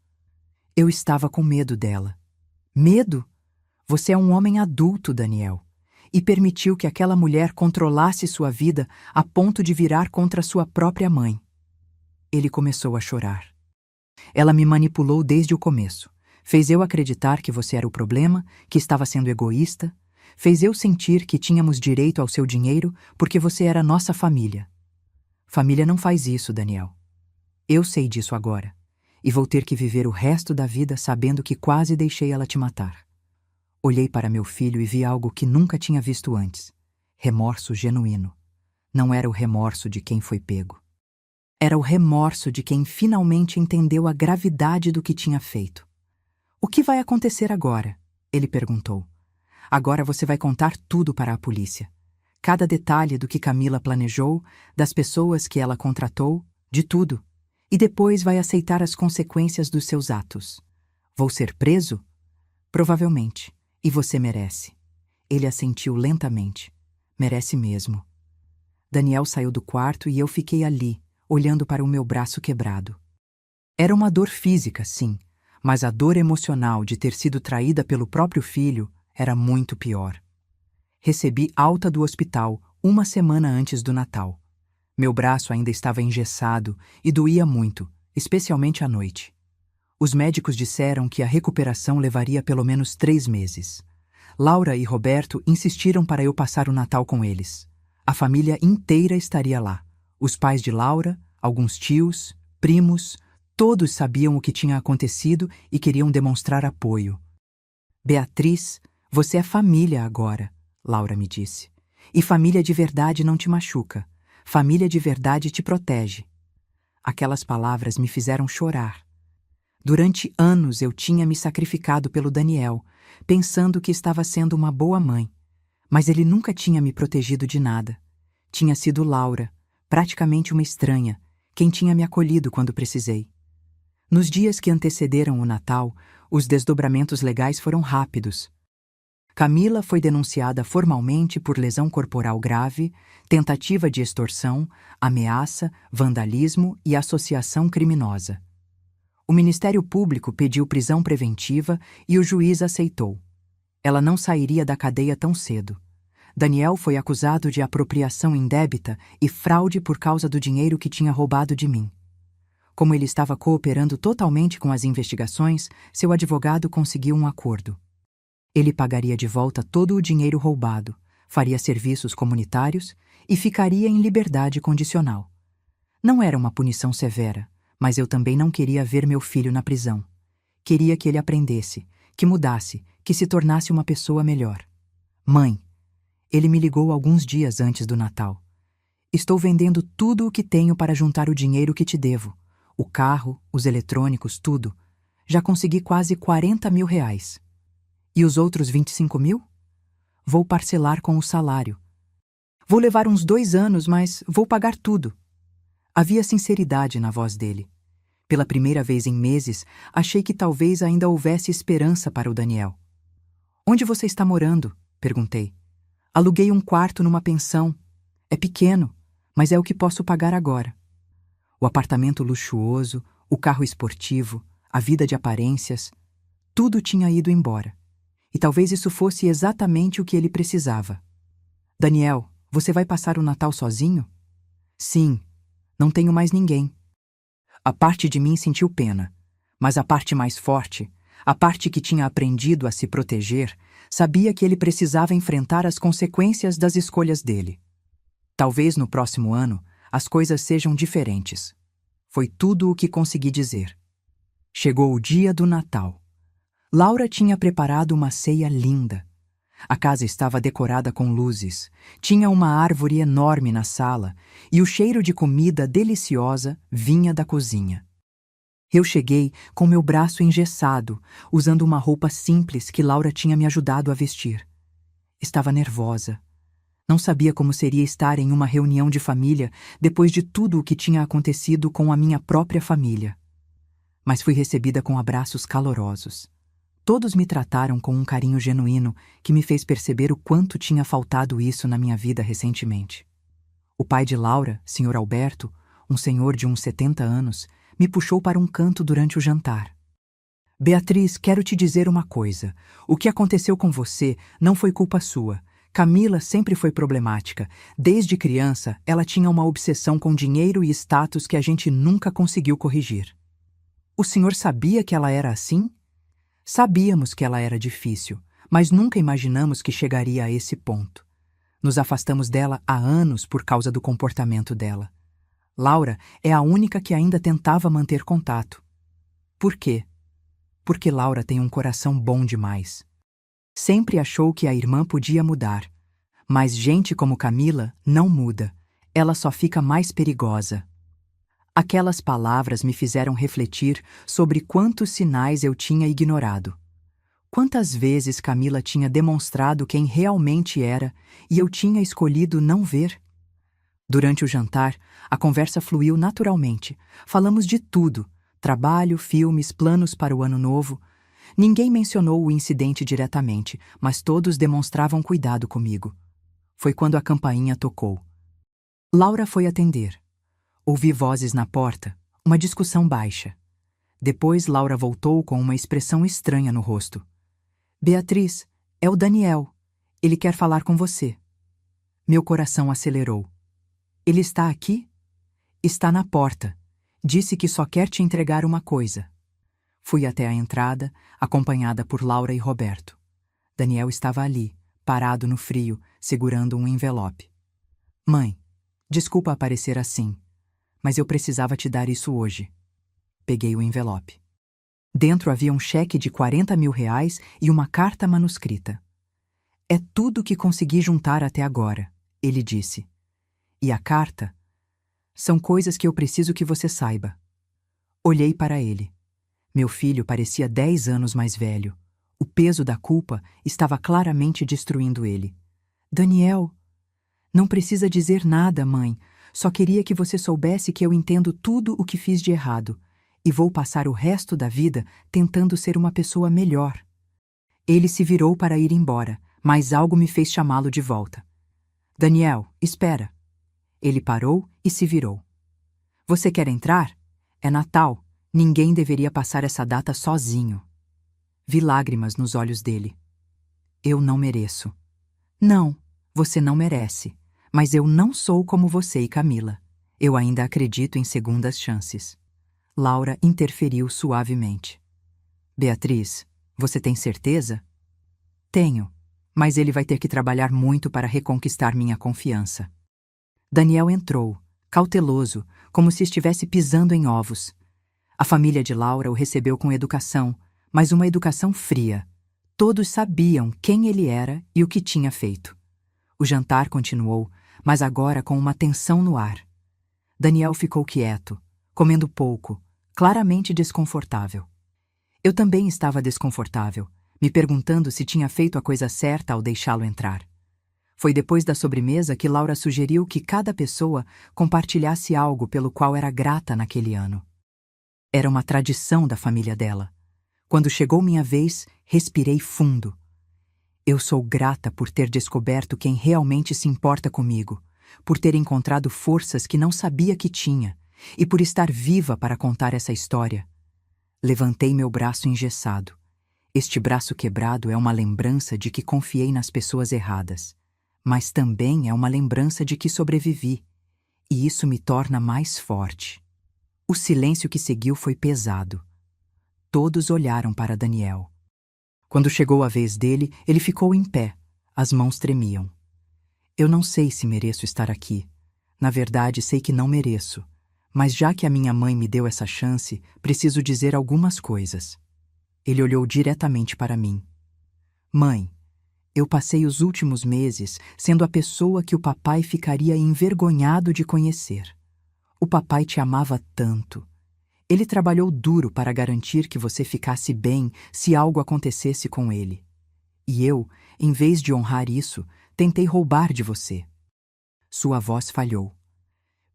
Eu estava com medo dela. Medo? Você é um homem adulto, Daniel, e permitiu que aquela mulher controlasse sua vida a ponto de virar contra sua própria mãe. Ele começou a chorar. Ela me manipulou desde o começo. Fez eu acreditar que você era o problema, que estava sendo egoísta. Fez eu sentir que tínhamos direito ao seu dinheiro porque você era nossa família. Família não faz isso, Daniel. Eu sei disso agora. E vou ter que viver o resto da vida sabendo que quase deixei ela te matar. Olhei para meu filho e vi algo que nunca tinha visto antes. Remorso genuíno. Não era o remorso de quem foi pego. Era o remorso de quem finalmente entendeu a gravidade do que tinha feito. O que vai acontecer agora? Ele perguntou. Agora você vai contar tudo para a polícia. Cada detalhe do que Camila planejou, das pessoas que ela contratou, de tudo. E depois vai aceitar as consequências dos seus atos. Vou ser preso? Provavelmente. E você merece. Ele assentiu lentamente. Merece mesmo. Daniel saiu do quarto e eu fiquei ali, olhando para o meu braço quebrado. Era uma dor física, sim, mas a dor emocional de ter sido traída pelo próprio filho era muito pior. Recebi alta do hospital 1 semana antes do Natal. Meu braço ainda estava engessado e doía muito, especialmente à noite. Os médicos disseram que a recuperação levaria pelo menos 3 meses. Laura e Roberto insistiram para eu passar o Natal com eles. A família inteira estaria lá. Os pais de Laura, alguns tios, primos, todos sabiam o que tinha acontecido e queriam demonstrar apoio. Beatriz, você é família agora, Laura me disse. E família de verdade não te machuca. Família de verdade te protege. Aquelas palavras me fizeram chorar. Durante anos eu tinha me sacrificado pelo Daniel, pensando que estava sendo uma boa mãe. Mas ele nunca tinha me protegido de nada. Tinha sido Laura, praticamente uma estranha, quem tinha me acolhido quando precisei. Nos dias que antecederam o Natal, os desdobramentos legais foram rápidos. Camila foi denunciada formalmente por lesão corporal grave, tentativa de extorsão, ameaça, vandalismo e associação criminosa. O Ministério Público pediu prisão preventiva e o juiz aceitou. Ela não sairia da cadeia tão cedo. Daniel foi acusado de apropriação indébita e fraude por causa do dinheiro que tinha roubado de mim. Como ele estava cooperando totalmente com as investigações, seu advogado conseguiu um acordo. Ele pagaria de volta todo o dinheiro roubado, faria serviços comunitários e ficaria em liberdade condicional. Não era uma punição severa, mas eu também não queria ver meu filho na prisão. Queria que ele aprendesse, que mudasse, que se tornasse uma pessoa melhor. Mãe, ele me ligou alguns dias antes do Natal. Estou vendendo tudo o que tenho para juntar o dinheiro que te devo. O carro, os eletrônicos, tudo. Já consegui quase 40 mil reais. E os outros 25 mil? Vou parcelar com o salário. Vou levar uns 2 anos, mas vou pagar tudo. Havia sinceridade na voz dele. Pela primeira vez em meses, achei que talvez ainda houvesse esperança para o Daniel. Onde você está morando? Perguntei. Aluguei um quarto numa pensão. É pequeno, mas é o que posso pagar agora. O apartamento luxuoso, o carro esportivo, a vida de aparências, tudo tinha ido embora. E talvez isso fosse exatamente o que ele precisava. Daniel, você vai passar o Natal sozinho? Sim, não tenho mais ninguém. A parte de mim sentiu pena, mas a parte mais forte, a parte que tinha aprendido a se proteger, sabia que ele precisava enfrentar as consequências das escolhas dele. Talvez no próximo ano as coisas sejam diferentes. Foi tudo o que consegui dizer. Chegou o dia do Natal. Laura tinha preparado uma ceia linda. A casa estava decorada com luzes, tinha uma árvore enorme na sala e o cheiro de comida deliciosa vinha da cozinha. Eu cheguei com meu braço engessado, usando uma roupa simples que Laura tinha me ajudado a vestir. Estava nervosa. Não sabia como seria estar em uma reunião de família depois de tudo o que tinha acontecido com a minha própria família. Mas fui recebida com abraços calorosos. Todos me trataram com um carinho genuíno que me fez perceber o quanto tinha faltado isso na minha vida recentemente. O pai de Laura, Sr. Alberto, um senhor de uns 70 anos, me puxou para um canto durante o jantar. Beatriz, quero te dizer uma coisa. O que aconteceu com você não foi culpa sua. Camila sempre foi problemática. Desde criança, ela tinha uma obsessão com dinheiro e status que a gente nunca conseguiu corrigir. O senhor sabia que ela era assim? Sabíamos que ela era difícil, mas nunca imaginamos que chegaria a esse ponto. Nos afastamos dela há anos por causa do comportamento dela. Laura é a única que ainda tentava manter contato. Por quê? Porque Laura tem um coração bom demais. Sempre achou que a irmã podia mudar. Mas gente como Camila não muda. Ela só fica mais perigosa. Aquelas palavras me fizeram refletir sobre quantos sinais eu tinha ignorado. Quantas vezes Camila tinha demonstrado quem realmente era e eu tinha escolhido não ver? Durante o jantar, a conversa fluiu naturalmente. Falamos de tudo: trabalho, filmes, planos para o ano novo. Ninguém mencionou o incidente diretamente, mas todos demonstravam cuidado comigo. Foi quando a campainha tocou. Laura foi atender. Ouvi vozes na porta, uma discussão baixa. Depois Laura voltou com uma expressão estranha no rosto. Beatriz, é o Daniel. Ele quer falar com você. Meu coração acelerou. Ele está aqui? Está na porta. Disse que só quer te entregar uma coisa. Fui até a entrada, acompanhada por Laura e Roberto. Daniel estava ali, parado no frio, segurando um envelope. Mãe, desculpa aparecer assim, mas eu precisava te dar isso hoje. Peguei o envelope. Dentro havia um cheque de R$ 40.000 e uma carta manuscrita. É tudo que consegui juntar até agora, ele disse. E a carta? São coisas que eu preciso que você saiba. Olhei para ele. Meu filho parecia 10 anos mais velho. O peso da culpa estava claramente destruindo ele. Daniel, não precisa dizer nada, mãe. Só queria que você soubesse que eu entendo tudo o que fiz de errado e vou passar o resto da vida tentando ser uma pessoa melhor. Ele se virou para ir embora, mas algo me fez chamá-lo de volta. Daniel, espera. Ele parou e se virou. Você quer entrar? É Natal. Ninguém deveria passar essa data sozinho. Vi lágrimas nos olhos dele. Eu não mereço. Não, você não merece. Mas eu não sou como você e Camila. Eu ainda acredito em segundas chances. Laura interferiu suavemente. Beatriz, você tem certeza? Tenho, mas ele vai ter que trabalhar muito para reconquistar minha confiança. Daniel entrou, cauteloso, como se estivesse pisando em ovos. A família de Laura o recebeu com educação, mas uma educação fria. Todos sabiam quem ele era e o que tinha feito. O jantar continuou, mas agora com uma tensão no ar. Daniel ficou quieto, comendo pouco, claramente desconfortável. Eu também estava desconfortável, me perguntando se tinha feito a coisa certa ao deixá-lo entrar. Foi depois da sobremesa que Laura sugeriu que cada pessoa compartilhasse algo pelo qual era grata naquele ano. Era uma tradição da família dela. Quando chegou minha vez, respirei fundo. Eu sou grata por ter descoberto quem realmente se importa comigo, por ter encontrado forças que não sabia que tinha e por estar viva para contar essa história. Levantei meu braço engessado. Este braço quebrado é uma lembrança de que confiei nas pessoas erradas, mas também é uma lembrança de que sobrevivi, e isso me torna mais forte. O silêncio que seguiu foi pesado. Todos olharam para Daniel. Quando chegou a vez dele, ele ficou em pé. As mãos tremiam. Eu não sei se mereço estar aqui. Na verdade, sei que não mereço. Mas já que a minha mãe me deu essa chance, preciso dizer algumas coisas. Ele olhou diretamente para mim. Mãe, eu passei os últimos meses sendo a pessoa que o papai ficaria envergonhado de conhecer. O papai te amava tanto. Ele trabalhou duro para garantir que você ficasse bem se algo acontecesse com ele. E eu, em vez de honrar isso, tentei roubar de você. Sua voz falhou.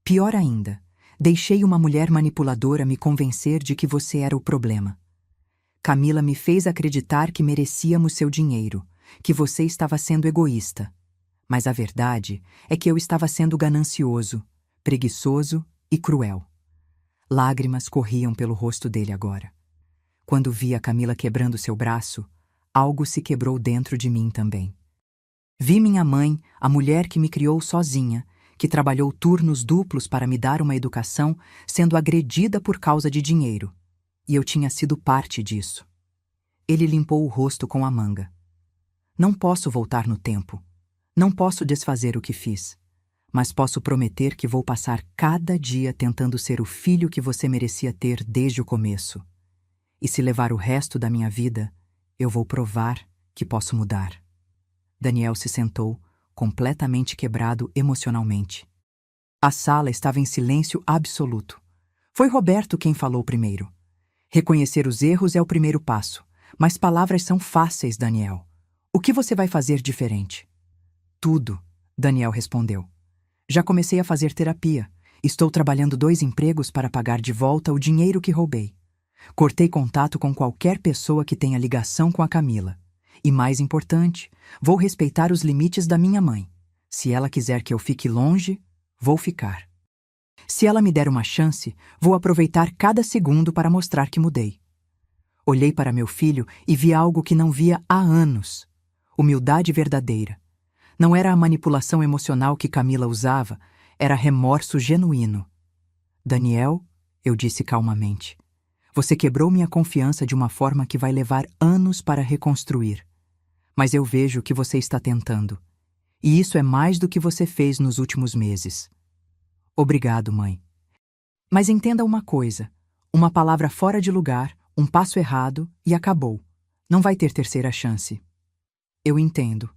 Pior ainda, deixei uma mulher manipuladora me convencer de que você era o problema. Camila me fez acreditar que merecíamos seu dinheiro, que você estava sendo egoísta. Mas a verdade é que eu estava sendo ganancioso, preguiçoso e cruel. Lágrimas corriam pelo rosto dele agora. Quando vi a Camila quebrando seu braço, algo se quebrou dentro de mim também. Vi minha mãe, a mulher que me criou sozinha, que trabalhou turnos duplos para me dar uma educação, sendo agredida por causa de dinheiro. E eu tinha sido parte disso. Ele limpou o rosto com a manga. Não posso voltar no tempo. Não posso desfazer o que fiz. Mas posso prometer que vou passar cada dia tentando ser o filho que você merecia ter desde o começo. E se levar o resto da minha vida, eu vou provar que posso mudar. Daniel se sentou, completamente quebrado emocionalmente. A sala estava em silêncio absoluto. Foi Roberto quem falou primeiro. Reconhecer os erros é o primeiro passo, mas palavras são fáceis, Daniel. O que você vai fazer diferente? Tudo, Daniel respondeu. Já comecei a fazer terapia. Estou trabalhando 2 empregos para pagar de volta o dinheiro que roubei. Cortei contato com qualquer pessoa que tenha ligação com a Camila. E mais importante, vou respeitar os limites da minha mãe. Se ela quiser que eu fique longe, vou ficar. Se ela me der uma chance, vou aproveitar cada segundo para mostrar que mudei. Olhei para meu filho e vi algo que não via há anos. Humildade verdadeira. Não era a manipulação emocional que Camila usava, era remorso genuíno. Daniel, eu disse calmamente, você quebrou minha confiança de uma forma que vai levar anos para reconstruir. Mas eu vejo que você está tentando. E isso é mais do que você fez nos últimos meses. Obrigado, mãe. Mas entenda uma coisa, uma palavra fora de lugar, um passo errado e acabou. Não vai ter terceira chance. Eu entendo.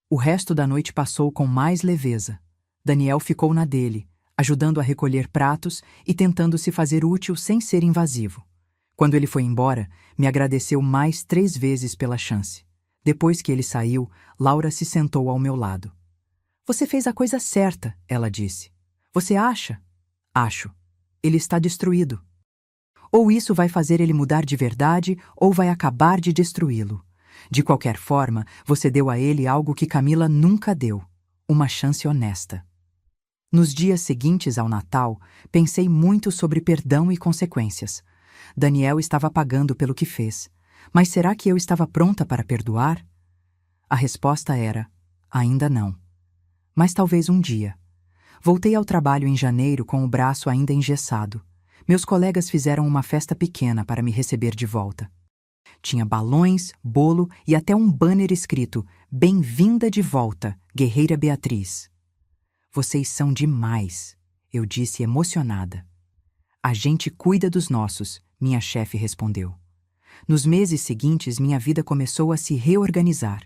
O resto da noite passou com mais leveza. Daniel ficou na dele, ajudando a recolher pratos e tentando se fazer útil sem ser invasivo. Quando ele foi embora, me agradeceu mais 3 vezes pela chance. Depois que ele saiu, Laura se sentou ao meu lado. Você fez a coisa certa, ela disse. Você acha? Acho. Ele está destruído. Ou isso vai fazer ele mudar de verdade, ou vai acabar de destruí-lo. De qualquer forma, você deu a ele algo que Camila nunca deu, uma chance honesta. Nos dias seguintes ao Natal, pensei muito sobre perdão e consequências. Daniel estava pagando pelo que fez. Mas será que eu estava pronta para perdoar? A resposta era, ainda não. Mas talvez um dia. Voltei ao trabalho em janeiro com o braço ainda engessado. Meus colegas fizeram uma festa pequena para me receber de volta. Tinha balões, bolo e até um banner escrito Bem-vinda de volta, Guerreira Beatriz. Vocês são demais, eu disse emocionada. A gente cuida dos nossos, minha chefe respondeu. Nos meses seguintes, minha vida começou a se reorganizar.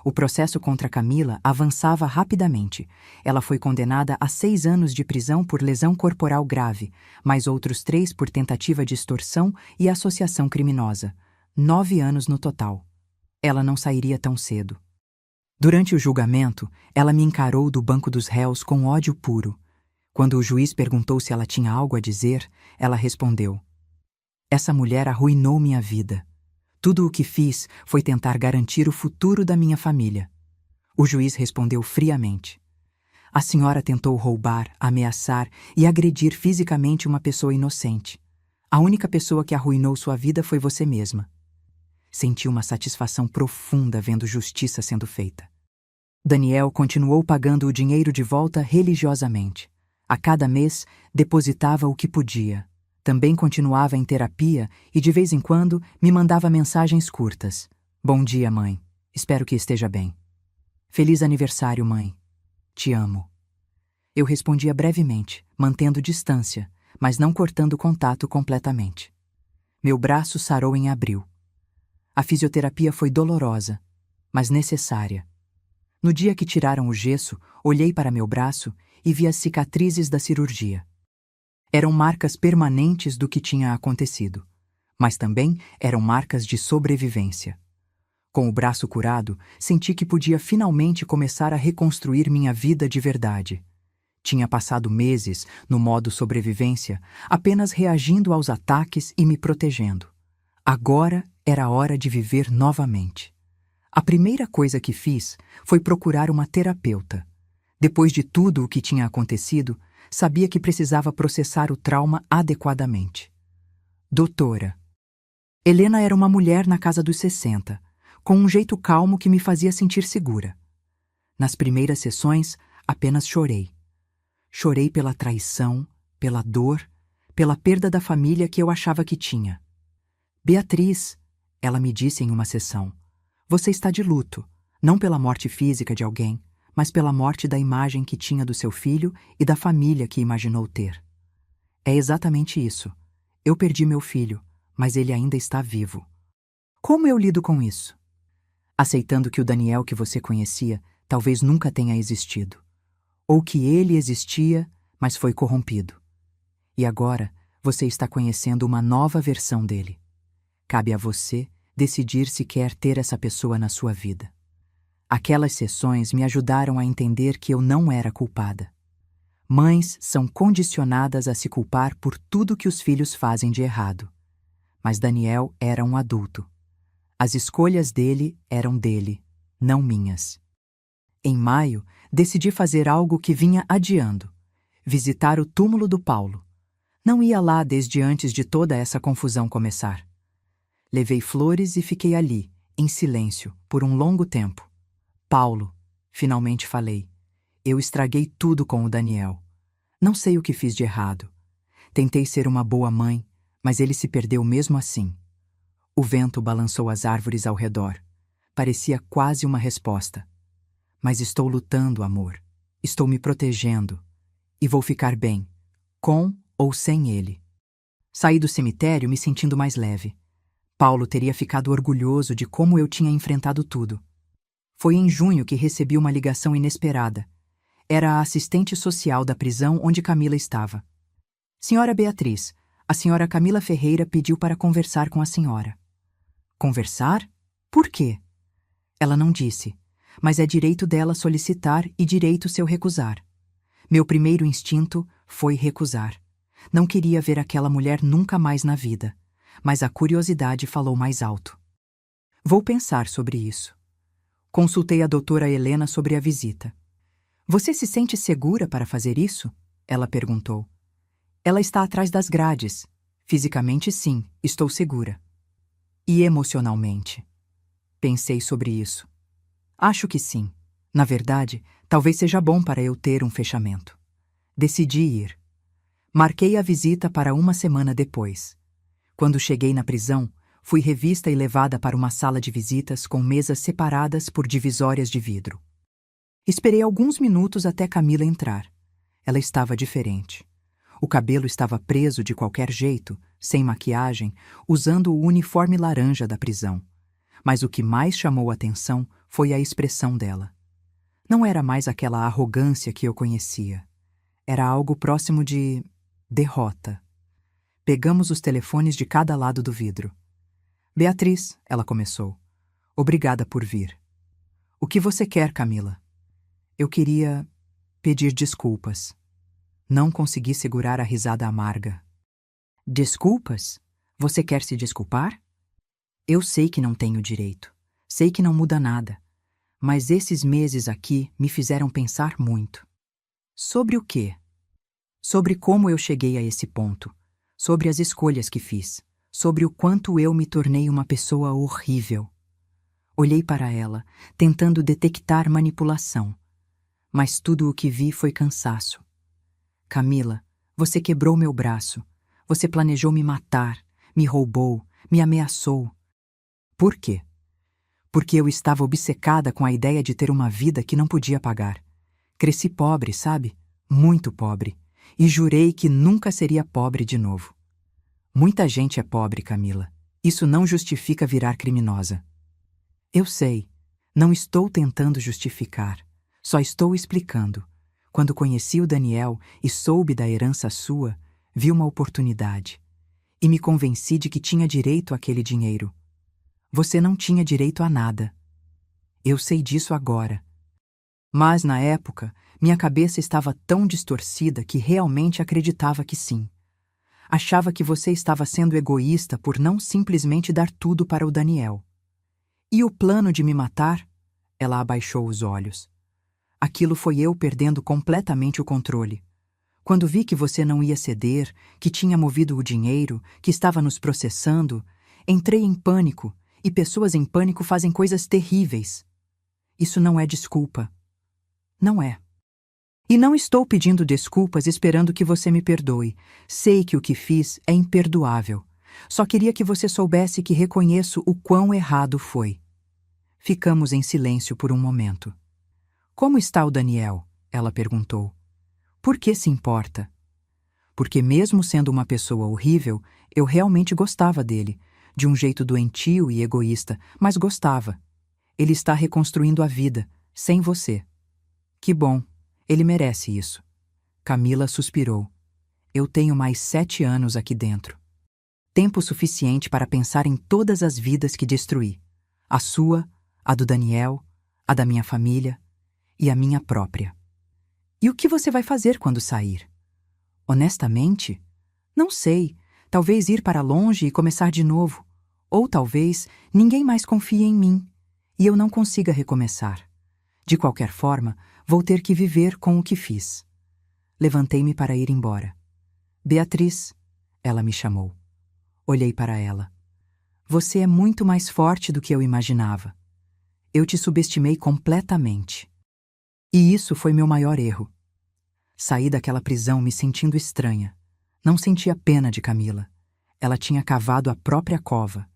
O processo contra Camila avançava rapidamente. Ela foi condenada a 6 anos de prisão por lesão corporal grave, mais outros 3 por tentativa de extorsão e associação criminosa. 9 anos no total. Ela não sairia tão cedo. Durante o julgamento, ela me encarou do banco dos réus com ódio puro. Quando o juiz perguntou se ela tinha algo a dizer, ela respondeu: Essa mulher arruinou minha vida. Tudo o que fiz foi tentar garantir o futuro da minha família. O juiz respondeu friamente. A senhora tentou roubar, ameaçar e agredir fisicamente uma pessoa inocente. A única pessoa que arruinou sua vida foi você mesma. Senti uma satisfação profunda vendo justiça sendo feita. Daniel continuou pagando o dinheiro de volta religiosamente. A cada mês, depositava o que podia. Também continuava em terapia e, de vez em quando, me mandava mensagens curtas. Bom dia, mãe. Espero que esteja bem. Feliz aniversário, mãe. Te amo. Eu respondia brevemente, mantendo distância, mas não cortando o contato completamente. Meu braço sarou em abril. A fisioterapia foi dolorosa, mas necessária. No dia que tiraram o gesso, olhei para meu braço e vi as cicatrizes da cirurgia. Eram marcas permanentes do que tinha acontecido, mas também eram marcas de sobrevivência. Com o braço curado, senti que podia finalmente começar a reconstruir minha vida de verdade. Tinha passado meses no modo sobrevivência, apenas reagindo aos ataques e me protegendo. Agora era a hora de viver novamente. A primeira coisa que fiz foi procurar uma terapeuta. Depois de tudo o que tinha acontecido, sabia que precisava processar o trauma adequadamente. Doutora. Helena era uma mulher na casa dos 60, com um jeito calmo que me fazia sentir segura. Nas primeiras sessões, apenas chorei. Chorei pela traição, pela dor, pela perda da família que eu achava que tinha. Beatriz, ela me disse em uma sessão, você está de luto, não pela morte física de alguém, mas pela morte da imagem que tinha do seu filho e da família que imaginou ter. É exatamente isso. Eu perdi meu filho, mas ele ainda está vivo. Como eu lido com isso? Aceitando que o Daniel que você conhecia talvez nunca tenha existido. Ou que ele existia, mas foi corrompido. E agora você está conhecendo uma nova versão dele. Cabe a você decidir se quer ter essa pessoa na sua vida. Aquelas sessões me ajudaram a entender que eu não era culpada. Mães são condicionadas a se culpar por tudo que os filhos fazem de errado. Mas Daniel era um adulto. As escolhas dele, não minhas. Em maio, decidi fazer algo que vinha adiando: visitar o túmulo do Paulo. Não ia lá desde antes de toda essa confusão começar. Levei flores e fiquei ali, em silêncio, por um longo tempo. Paulo, finalmente falei. Eu estraguei tudo com o Daniel. Não sei o que fiz de errado. Tentei ser uma boa mãe, mas ele se perdeu mesmo assim. O vento balançou as árvores ao redor. Parecia quase uma resposta. Mas estou lutando, amor. Estou me protegendo. E vou ficar bem, com ou sem ele. Saí do cemitério me sentindo mais leve. Paulo teria ficado orgulhoso de como eu tinha enfrentado tudo. Foi em junho que recebi uma ligação inesperada. Era a assistente social da prisão onde Camila estava. Senhora Beatriz, a senhora Camila Ferreira pediu para conversar com a senhora. Conversar? Por quê? Ela não disse, mas é direito dela solicitar e direito seu recusar. Meu primeiro instinto foi recusar. Não queria ver aquela mulher nunca mais na vida, mas a curiosidade falou mais alto. Vou pensar sobre isso. Consultei a doutora Helena sobre a visita. Você se sente segura para fazer isso? Ela perguntou. Ela está atrás das grades. Fisicamente, sim, estou segura. E emocionalmente? Pensei sobre isso. Acho que sim. Na verdade, talvez seja bom para eu ter um fechamento. Decidi ir. Marquei a visita para uma semana depois. Quando cheguei na prisão, fui revista e levada para uma sala de visitas com mesas separadas por divisórias de vidro. Esperei alguns minutos até Camila entrar. Ela estava diferente. O cabelo estava preso de qualquer jeito, sem maquiagem, usando o uniforme laranja da prisão. Mas o que mais chamou a atenção foi a expressão dela. Não era mais aquela arrogância que eu conhecia. Era algo próximo de derrota. Pegamos os telefones de cada lado do vidro. Beatriz, ela começou. Obrigada por vir. O que você quer, Camila? Eu queria pedir desculpas. Não consegui segurar a risada amarga. Desculpas? Você quer se desculpar? Eu sei que não tenho direito. Sei que não muda nada. Mas esses meses aqui me fizeram pensar muito. Sobre o quê? Sobre como eu cheguei a esse ponto. Sobre as escolhas que fiz. Sobre o quanto eu me tornei uma pessoa horrível. Olhei para ela, tentando detectar manipulação. Mas tudo o que vi foi cansaço. Camila, você quebrou meu braço. Você planejou me matar, me roubou, me ameaçou. Por quê? Porque eu estava obcecada com a ideia de ter uma vida que não podia pagar. Cresci pobre, sabe? Muito pobre. E jurei que nunca seria pobre de novo. Muita gente é pobre, Camila. Isso não justifica virar criminosa. Eu sei. Não estou tentando justificar. Só estou explicando. Quando conheci o Daniel e soube da herança sua, vi uma oportunidade. E me convenci de que tinha direito àquele dinheiro. Você não tinha direito a nada. Eu sei disso agora. Mas, na época, minha cabeça estava tão distorcida que realmente acreditava que sim. Achava que você estava sendo egoísta por não simplesmente dar tudo para o Daniel. E o plano de me matar? Ela abaixou os olhos. Aquilo foi eu perdendo completamente o controle. Quando vi que você não ia ceder, que tinha movido o dinheiro, que estava nos processando, entrei em pânico, e pessoas em pânico fazem coisas terríveis. Isso não é desculpa. Não é. E não estou pedindo desculpas esperando que você me perdoe. Sei que o que fiz é imperdoável. Só queria que você soubesse que reconheço o quão errado foi. Ficamos em silêncio por um momento. Como está o Daniel? Ela perguntou. Por que se importa? Porque mesmo sendo uma pessoa horrível, eu realmente gostava dele, de um jeito doentio e egoísta, mas gostava. Ele está reconstruindo a vida, sem você. Que bom, ele merece isso. Camila suspirou. Eu tenho mais 7 anos aqui dentro. Tempo suficiente para pensar em todas as vidas que destruí. A sua, a do Daniel, a da minha família e a minha própria. E o que você vai fazer quando sair? Honestamente, não sei. Talvez ir para longe e começar de novo. Ou talvez ninguém mais confie em mim e eu não consiga recomeçar. De qualquer forma, vou ter que viver com o que fiz. Levantei-me para ir embora. Beatriz, ela me chamou. Olhei para ela. Você é muito mais forte do que eu imaginava. Eu te subestimei completamente. E isso foi meu maior erro. Saí daquela prisão me sentindo estranha. Não sentia pena de Camila. Ela tinha cavado a própria cova,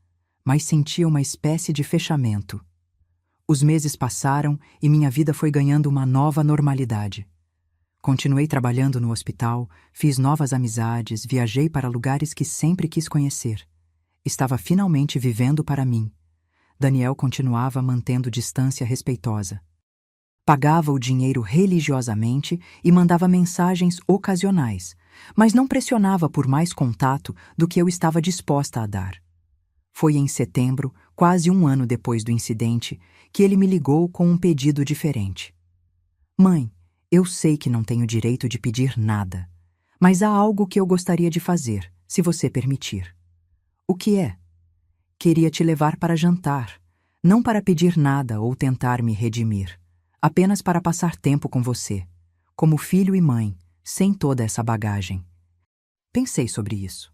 mas sentia uma espécie de fechamento. Os meses passaram e minha vida foi ganhando uma nova normalidade. Continuei trabalhando no hospital, fiz novas amizades, viajei para lugares que sempre quis conhecer. Estava finalmente vivendo para mim. Daniel continuava mantendo distância respeitosa. Pagava o dinheiro religiosamente e mandava mensagens ocasionais, mas não pressionava por mais contato do que eu estava disposta a dar. Foi em setembro, quase um ano depois do incidente, que ele me ligou com um pedido diferente. Mãe, eu sei que não tenho direito de pedir nada, mas há algo que eu gostaria de fazer, se você permitir. O que é? Queria te levar para jantar, não para pedir nada ou tentar me redimir, apenas para passar tempo com você, como filho e mãe, sem toda essa bagagem. Pensei sobre isso.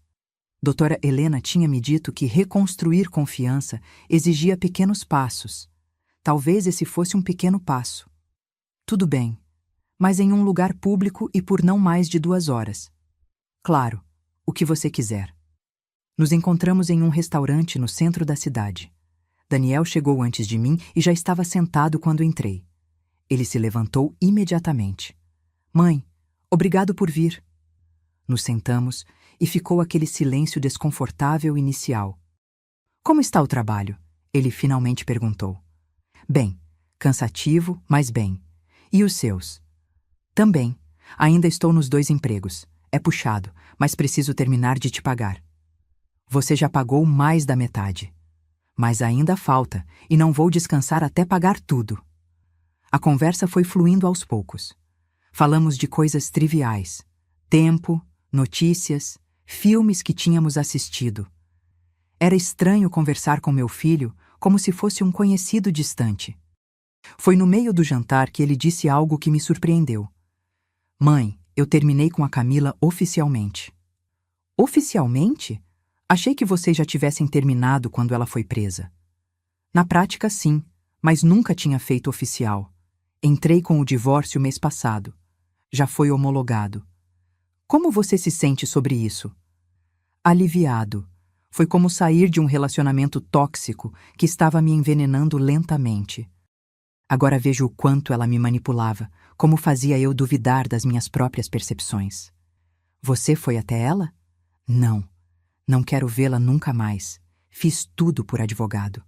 Doutora Helena tinha me dito que reconstruir confiança exigia pequenos passos. Talvez esse fosse um pequeno passo. Tudo bem, mas em um lugar público e por não mais de 2 horas. Claro, o que você quiser. Nos encontramos em um restaurante no centro da cidade. Daniel chegou antes de mim e já estava sentado quando entrei. Ele se levantou imediatamente. Mãe, obrigado por vir. Nos sentamos e ficou aquele silêncio desconfortável inicial. Como está o trabalho? Ele finalmente perguntou. Bem, cansativo, mas bem. E os seus? Também. Ainda estou nos 2 empregos. É puxado, mas preciso terminar de te pagar. Você já pagou mais da metade. Mas ainda falta, e não vou descansar até pagar tudo. A conversa foi fluindo aos poucos. Falamos de coisas triviais. Tempo, notícias, filmes que tínhamos assistido. Era estranho conversar com meu filho como se fosse um conhecido distante. Foi no meio do jantar que ele disse algo que me surpreendeu. Mãe, eu terminei com a Camila oficialmente. Oficialmente? Achei que vocês já tivessem terminado quando ela foi presa. Na prática, sim, mas nunca tinha feito oficial. Entrei com o divórcio mês passado. Já foi homologado. Como você se sente sobre isso? Aliviado. Foi como sair de um relacionamento tóxico que estava me envenenando lentamente. Agora vejo o quanto ela me manipulava, como fazia eu duvidar das minhas próprias percepções. Você foi até ela? Não. Não quero vê-la nunca mais. Fiz tudo por advogado.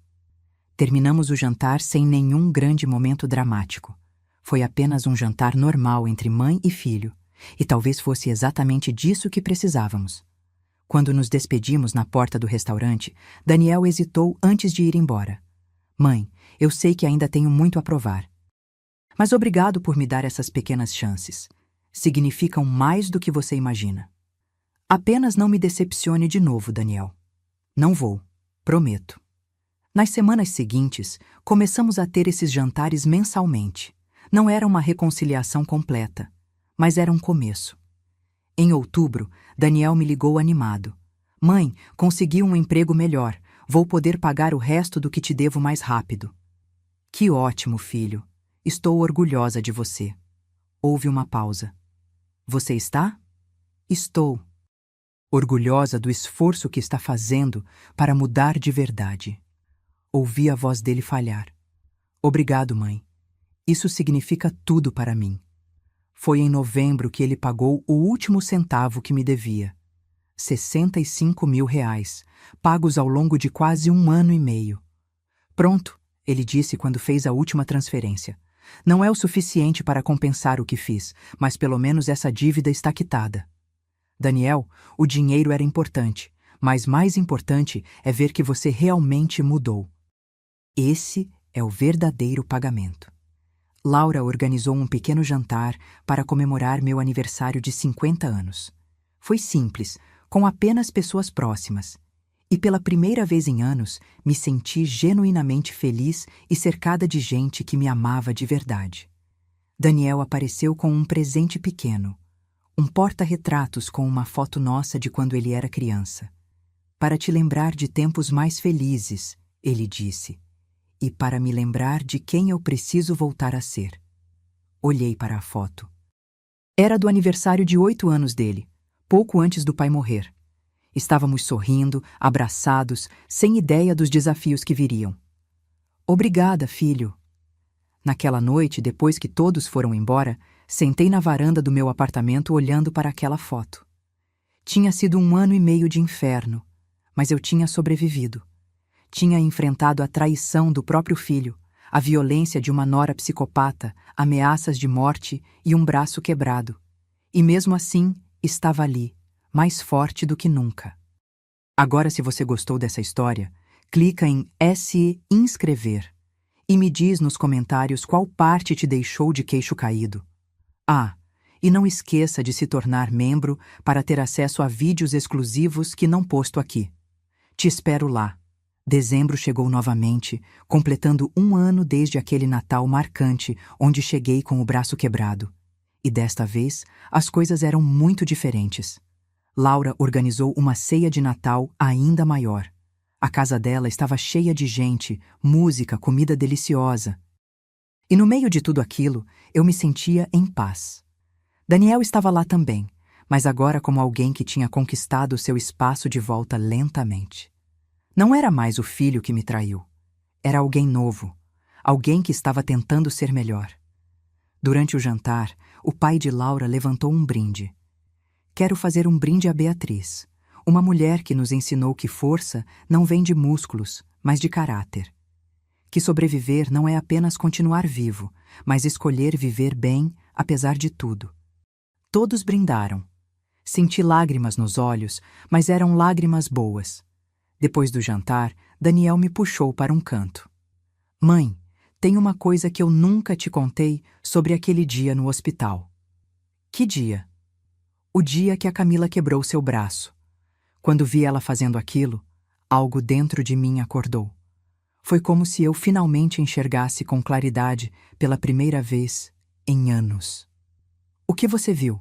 Terminamos o jantar sem nenhum grande momento dramático. Foi apenas um jantar normal entre mãe e filho, e talvez fosse exatamente disso que precisávamos. Quando nos despedimos na porta do restaurante, Daniel hesitou antes de ir embora. Mãe, eu sei que ainda tenho muito a provar. Mas obrigado por me dar essas pequenas chances. Significam mais do que você imagina. Apenas não me decepcione de novo, Daniel. Não vou, prometo. Nas semanas seguintes, começamos a ter esses jantares mensalmente. Não era uma reconciliação completa, mas era um começo. Em outubro, Daniel me ligou animado. Mãe, consegui um emprego melhor. Vou poder pagar o resto do que te devo mais rápido. Que ótimo, filho. Estou orgulhosa de você. Houve uma pausa. Você está? Estou. Orgulhosa do esforço que está fazendo para mudar de verdade. Ouvi a voz dele falhar. Obrigado, mãe. Isso significa tudo para mim. Foi em novembro que ele pagou o último centavo que me devia. R$ 65.000, pagos ao longo de quase 1 ano e meio. Pronto, ele disse quando fez a última transferência. Não é o suficiente para compensar o que fiz, mas pelo menos essa dívida está quitada. Daniel, o dinheiro era importante, mas mais importante é ver que você realmente mudou. Esse é o verdadeiro pagamento. Laura organizou um pequeno jantar para comemorar meu aniversário de 50 anos. Foi simples, com apenas pessoas próximas. E pela primeira vez em anos, me senti genuinamente feliz e cercada de gente que me amava de verdade. Daniel apareceu com um presente pequeno, um porta-retratos com uma foto nossa de quando ele era criança. Para te lembrar de tempos mais felizes, ele disse. E para me lembrar de quem eu preciso voltar a ser. Olhei para a foto. Era do aniversário de 8 anos dele, pouco antes do pai morrer. Estávamos sorrindo, abraçados, sem ideia dos desafios que viriam. Obrigada, filho. Naquela noite, depois que todos foram embora, sentei na varanda do meu apartamento olhando para aquela foto. Tinha sido 1 ano e meio de inferno, mas eu tinha sobrevivido. Tinha enfrentado a traição do próprio filho, a violência de uma nora psicopata, ameaças de morte e um braço quebrado. E mesmo assim, estava ali, mais forte do que nunca. Agora, se você gostou dessa história, clica em se inscrever e me diz nos comentários qual parte te deixou de queixo caído. Ah, e não esqueça de se tornar membro para ter acesso a vídeos exclusivos que não posto aqui. Te espero lá. Dezembro chegou novamente, completando 1 ano desde aquele Natal marcante onde cheguei com o braço quebrado. E desta vez, as coisas eram muito diferentes. Laura organizou uma ceia de Natal ainda maior. A casa dela estava cheia de gente, música, comida deliciosa. E no meio de tudo aquilo, eu me sentia em paz. Daniel estava lá também, mas agora como alguém que tinha conquistado seu espaço de volta lentamente. Não era mais o filho que me traiu. Era alguém novo, alguém que estava tentando ser melhor. Durante o jantar, o pai de Laura levantou um brinde. Quero fazer um brinde a Beatriz, uma mulher que nos ensinou que força não vem de músculos, mas de caráter. Que sobreviver não é apenas continuar vivo, mas escolher viver bem, apesar de tudo. Todos brindaram. Senti lágrimas nos olhos, mas eram lágrimas boas. Depois do jantar, Daniel me puxou para um canto. Mãe, tem uma coisa que eu nunca te contei sobre aquele dia no hospital. Que dia? O dia que a Camila quebrou seu braço. Quando vi ela fazendo aquilo, Algo dentro de mim acordou. Foi como se eu finalmente enxergasse com claridade pela primeira vez em anos. O que você viu?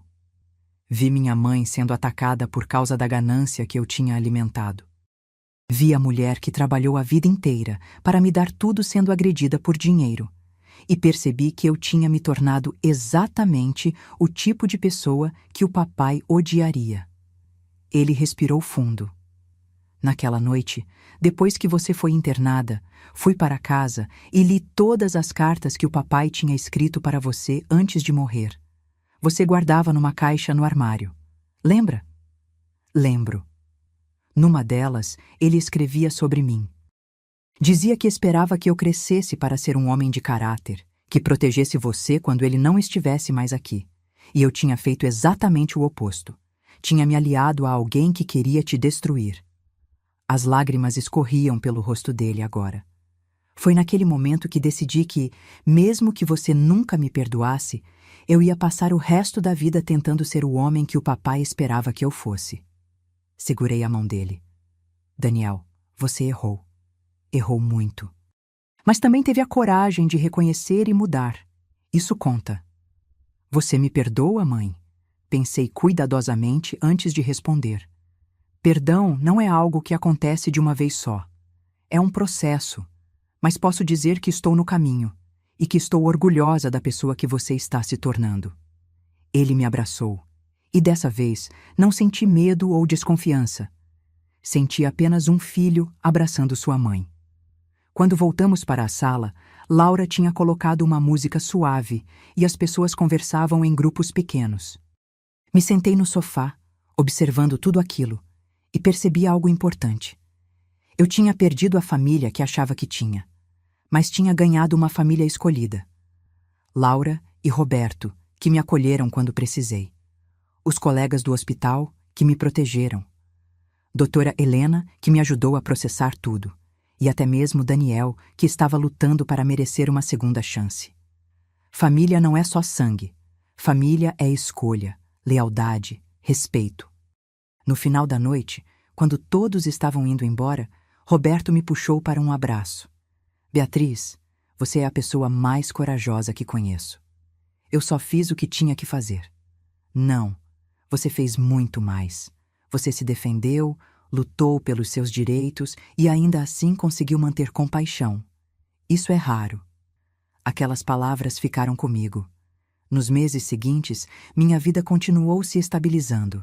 Vi minha mãe sendo atacada por causa da ganância que eu tinha alimentado. Vi a mulher que trabalhou a vida inteira para me dar tudo sendo agredida por dinheiro. E percebi que eu tinha me tornado exatamente o tipo de pessoa que o papai odiaria. Ele respirou fundo. Naquela noite, depois que você foi internada, fui para casa e li todas as cartas que o papai tinha escrito para você antes de morrer. Você guardava numa caixa no armário. Lembra? Lembro. Numa delas, ele escrevia sobre mim. Dizia que esperava que eu crescesse para ser um homem de caráter, que protegesse você quando ele não estivesse mais aqui. E eu tinha feito exatamente o oposto. Tinha me aliado a alguém que queria te destruir. As lágrimas escorriam pelo rosto dele agora. Foi naquele momento que decidi que, mesmo que você nunca me perdoasse, eu ia passar o resto da vida tentando ser o homem que o papai esperava que eu fosse. Segurei a mão dele. Daniel, você errou. Errou muito. Mas também teve a coragem de reconhecer e mudar. Isso conta. Você me perdoa, mãe? Pensei cuidadosamente antes de responder. Perdão não é algo que acontece de uma vez só. É um processo. Mas posso dizer que estou no caminho e que estou orgulhosa da pessoa que você está se tornando. Ele me abraçou. E dessa vez não senti medo ou desconfiança. Senti apenas um filho abraçando sua mãe. Quando voltamos para a sala, Laura tinha colocado uma música suave e as pessoas conversavam em grupos pequenos. Me sentei no sofá, observando tudo aquilo, e percebi algo importante. Eu tinha perdido a família que achava que tinha, mas tinha ganhado uma família escolhida. Laura e Roberto, que me acolheram quando precisei. Os colegas do hospital, que me protegeram. Doutora Helena, que me ajudou a processar tudo. E até mesmo Daniel, que estava lutando para merecer uma segunda chance. Família não é só sangue. Família é escolha, lealdade, respeito. No final da noite, quando todos estavam indo embora, Roberto me puxou para um abraço. Beatriz, você é a pessoa mais corajosa que conheço. Eu só fiz o que tinha que fazer. Não, você fez muito mais. Você se defendeu, lutou pelos seus direitos e ainda assim conseguiu manter compaixão. Isso é raro. Aquelas palavras ficaram comigo. Nos meses seguintes, minha vida continuou se estabilizando.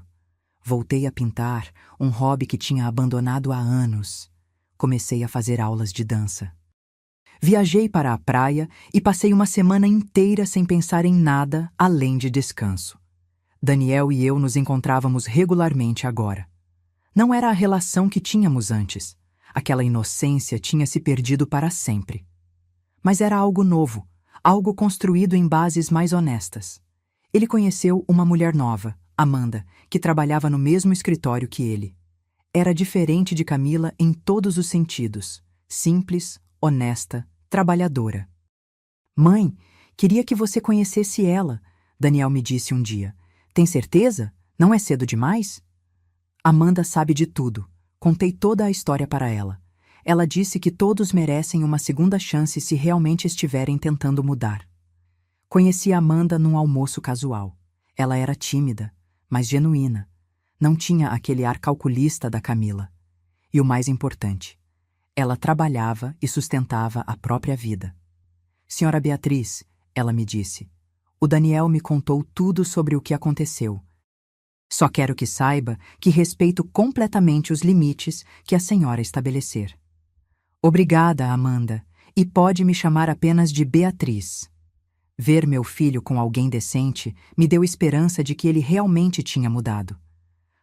Voltei a pintar, um hobby que tinha abandonado há anos. Comecei a fazer aulas de dança. Viajei para a praia e passei uma semana inteira sem pensar em nada além de descanso. Daniel e eu nos encontrávamos regularmente agora. Não era a relação que tínhamos antes. Aquela inocência tinha se perdido para sempre. Mas era algo novo, algo construído em bases mais honestas. Ele conheceu uma mulher nova, Amanda, que trabalhava no mesmo escritório que ele. Era diferente de Camila em todos os sentidos. Simples, honesta, trabalhadora. Mãe, queria que você conhecesse ela, Daniel me disse um dia. Tem certeza? Não é cedo demais? Amanda sabe de tudo. Contei toda a história para ela. Ela disse que todos merecem uma segunda chance se realmente estiverem tentando mudar. Conheci Amanda num almoço casual. Ela era tímida, mas genuína. Não tinha aquele ar calculista da Camila. E o mais importante, ela trabalhava e sustentava a própria vida. Senhora Beatriz, ela me disse, o Daniel me contou tudo sobre o que aconteceu. Só quero que saiba que respeito completamente os limites que a senhora estabelecer. Obrigada, Amanda, e pode me chamar apenas de Beatriz. Ver meu filho com alguém decente me deu esperança de que ele realmente tinha mudado.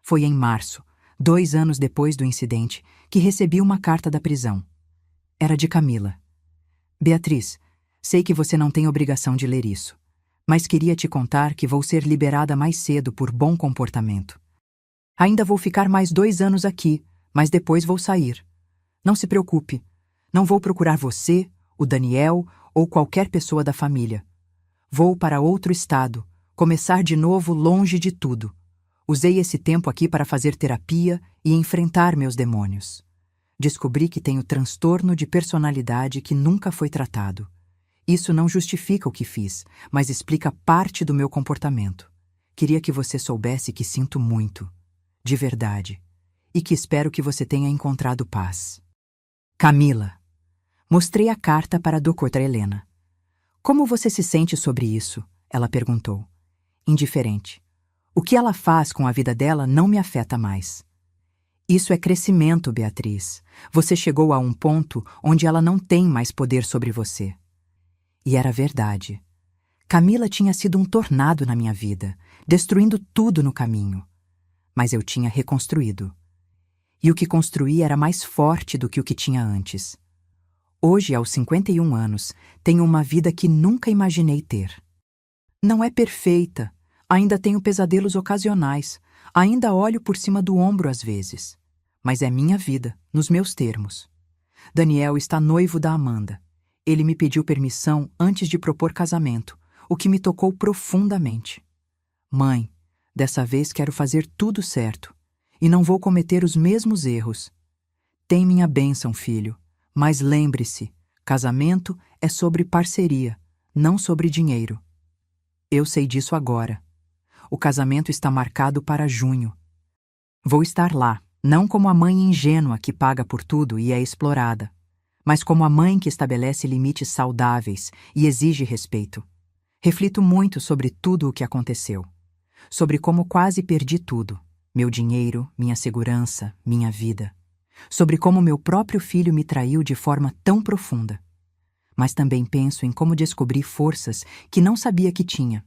Foi em março, 2 anos depois do incidente, que recebi uma carta da prisão. Era de Camila. Beatriz, sei que você não tem obrigação de ler isso, mas queria te contar que vou ser liberada mais cedo por bom comportamento. Ainda vou ficar mais 2 anos aqui, mas depois vou sair. Não se preocupe, não vou procurar você, o Daniel ou qualquer pessoa da família. Vou para outro estado, começar de novo longe de tudo. Usei esse tempo aqui para fazer terapia e enfrentar meus demônios. Descobri que tenho transtorno de personalidade que nunca foi tratado. Isso não justifica o que fiz, mas explica parte do meu comportamento. Queria que você soubesse que sinto muito, de verdade, e que espero que você tenha encontrado paz. Camila. Mostrei a carta para a doutora Helena. Como você se sente sobre isso? Ela perguntou. Indiferente. O que ela faz com a vida dela não me afeta mais. Isso é crescimento, Beatriz. Você chegou a um ponto onde ela não tem mais poder sobre você. E era verdade. Camila tinha sido um tornado na minha vida, destruindo tudo no caminho. Mas eu tinha reconstruído. E o que construí era mais forte do que o que tinha antes. Hoje, aos 51 anos, tenho uma vida que nunca imaginei ter. Não é perfeita, ainda tenho pesadelos ocasionais, ainda olho por cima do ombro às vezes. Mas é minha vida, nos meus termos. Daniel está noivo da Amanda. Ele me pediu permissão antes de propor casamento, o que me tocou profundamente. Mãe, dessa vez quero fazer tudo certo, e não vou cometer os mesmos erros. Tem minha bênção, filho. Mas lembre-se, casamento é sobre parceria, não sobre dinheiro. Eu sei disso agora. O casamento está marcado para junho. Vou estar lá, não como a mãe ingênua que paga por tudo e é explorada, mas como a mãe que estabelece limites saudáveis e exige respeito. Reflito muito sobre tudo o que aconteceu, sobre como quase perdi tudo, meu dinheiro, minha segurança, minha vida. Sobre como meu próprio filho me traiu de forma tão profunda. Mas também penso em como descobri forças que não sabia que tinha.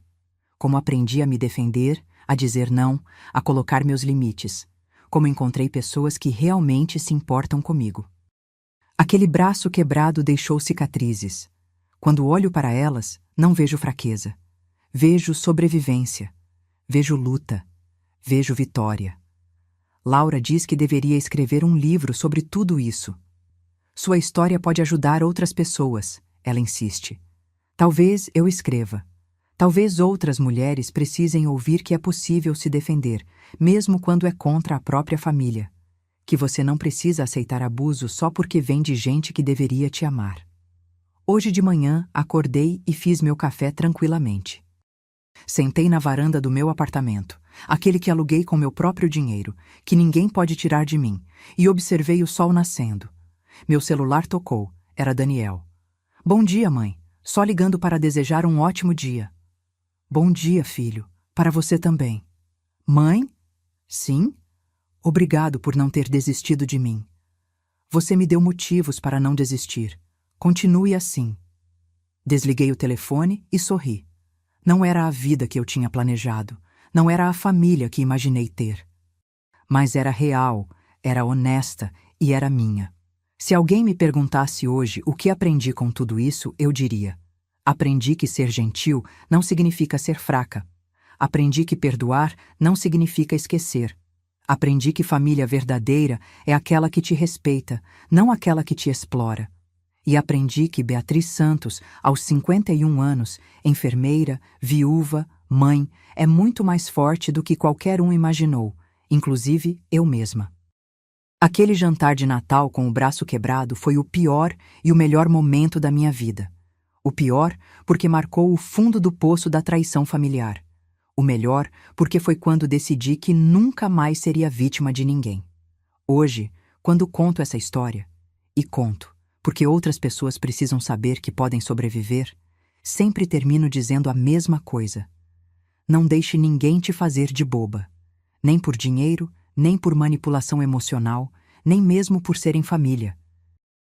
Como aprendi a me defender, a dizer não, a colocar meus limites. Como encontrei pessoas que realmente se importam comigo. Aquele braço quebrado deixou cicatrizes. Quando olho para elas, não vejo fraqueza. Vejo sobrevivência. Vejo luta. Vejo vitória. Laura diz que deveria escrever um livro sobre tudo isso. Sua história pode ajudar outras pessoas, ela insiste. Talvez eu escreva. Talvez outras mulheres precisem ouvir que é possível se defender, mesmo quando é contra a própria família. Que você não precisa aceitar abuso só porque vem de gente que deveria te amar. Hoje de manhã, acordei e fiz meu café tranquilamente. Sentei na varanda do meu apartamento, aquele que aluguei com meu próprio dinheiro, que ninguém pode tirar de mim, e observei o sol nascendo. Meu celular tocou. Era Daniel. Bom dia, mãe. Só ligando para desejar um ótimo dia. Bom dia, filho. Para você também. Mãe? Sim? Obrigado por não ter desistido de mim. Você me deu motivos para não desistir. Continue assim. Desliguei o telefone e sorri. Não era a vida que eu tinha planejado. Não era a família que imaginei ter. Mas era real, era honesta e era minha. Se alguém me perguntasse hoje o que aprendi com tudo isso, eu diria: aprendi que ser gentil não significa ser fraca. Aprendi que perdoar não significa esquecer. Aprendi que família verdadeira é aquela que te respeita, não aquela que te explora. E aprendi que Beatriz Santos, aos 51 anos, enfermeira, viúva, mãe, é muito mais forte do que qualquer um imaginou, inclusive eu mesma. Aquele jantar de Natal com o braço quebrado foi o pior e o melhor momento da minha vida. O pior porque marcou o fundo do poço da traição familiar. O melhor porque foi quando decidi que nunca mais seria vítima de ninguém. Hoje, quando conto essa história, e conto, porque outras pessoas precisam saber que podem sobreviver, sempre termino dizendo a mesma coisa. Não deixe ninguém te fazer de boba. Nem por dinheiro, nem por manipulação emocional, nem mesmo por serem família.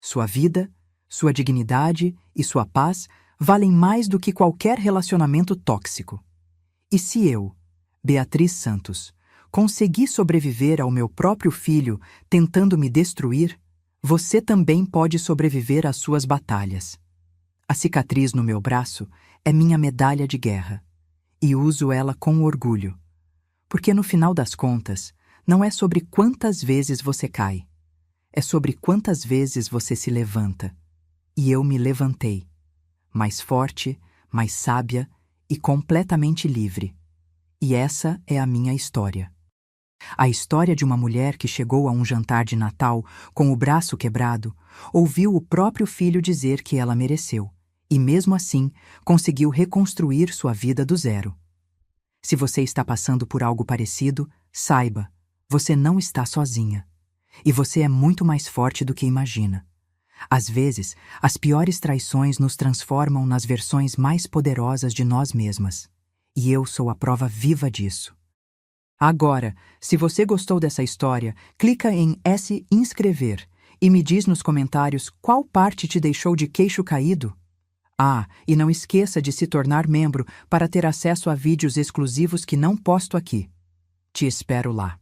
Sua vida, sua dignidade e sua paz valem mais do que qualquer relacionamento tóxico. E se eu, Beatriz Santos, consegui sobreviver ao meu próprio filho tentando me destruir, você também pode sobreviver às suas batalhas. A cicatriz no meu braço é minha medalha de guerra, e uso ela com orgulho. Porque no final das contas, não é sobre quantas vezes você cai, é sobre quantas vezes você se levanta. E eu me levantei, mais forte, mais sábia e completamente livre. E essa é a minha história. A história de uma mulher que chegou a um jantar de Natal com o braço quebrado, ouviu o próprio filho dizer que ela mereceu, e mesmo assim conseguiu reconstruir sua vida do zero. Se você está passando por algo parecido, saiba, você não está sozinha. E você é muito mais forte do que imagina. Às vezes, as piores traições nos transformam nas versões mais poderosas de nós mesmas. E eu sou a prova viva disso. Agora, se você gostou dessa história, clica em S inscrever e me diz nos comentários qual parte te deixou de queixo caído. Ah, e não esqueça de se tornar membro para ter acesso a vídeos exclusivos que não posto aqui. Te espero lá.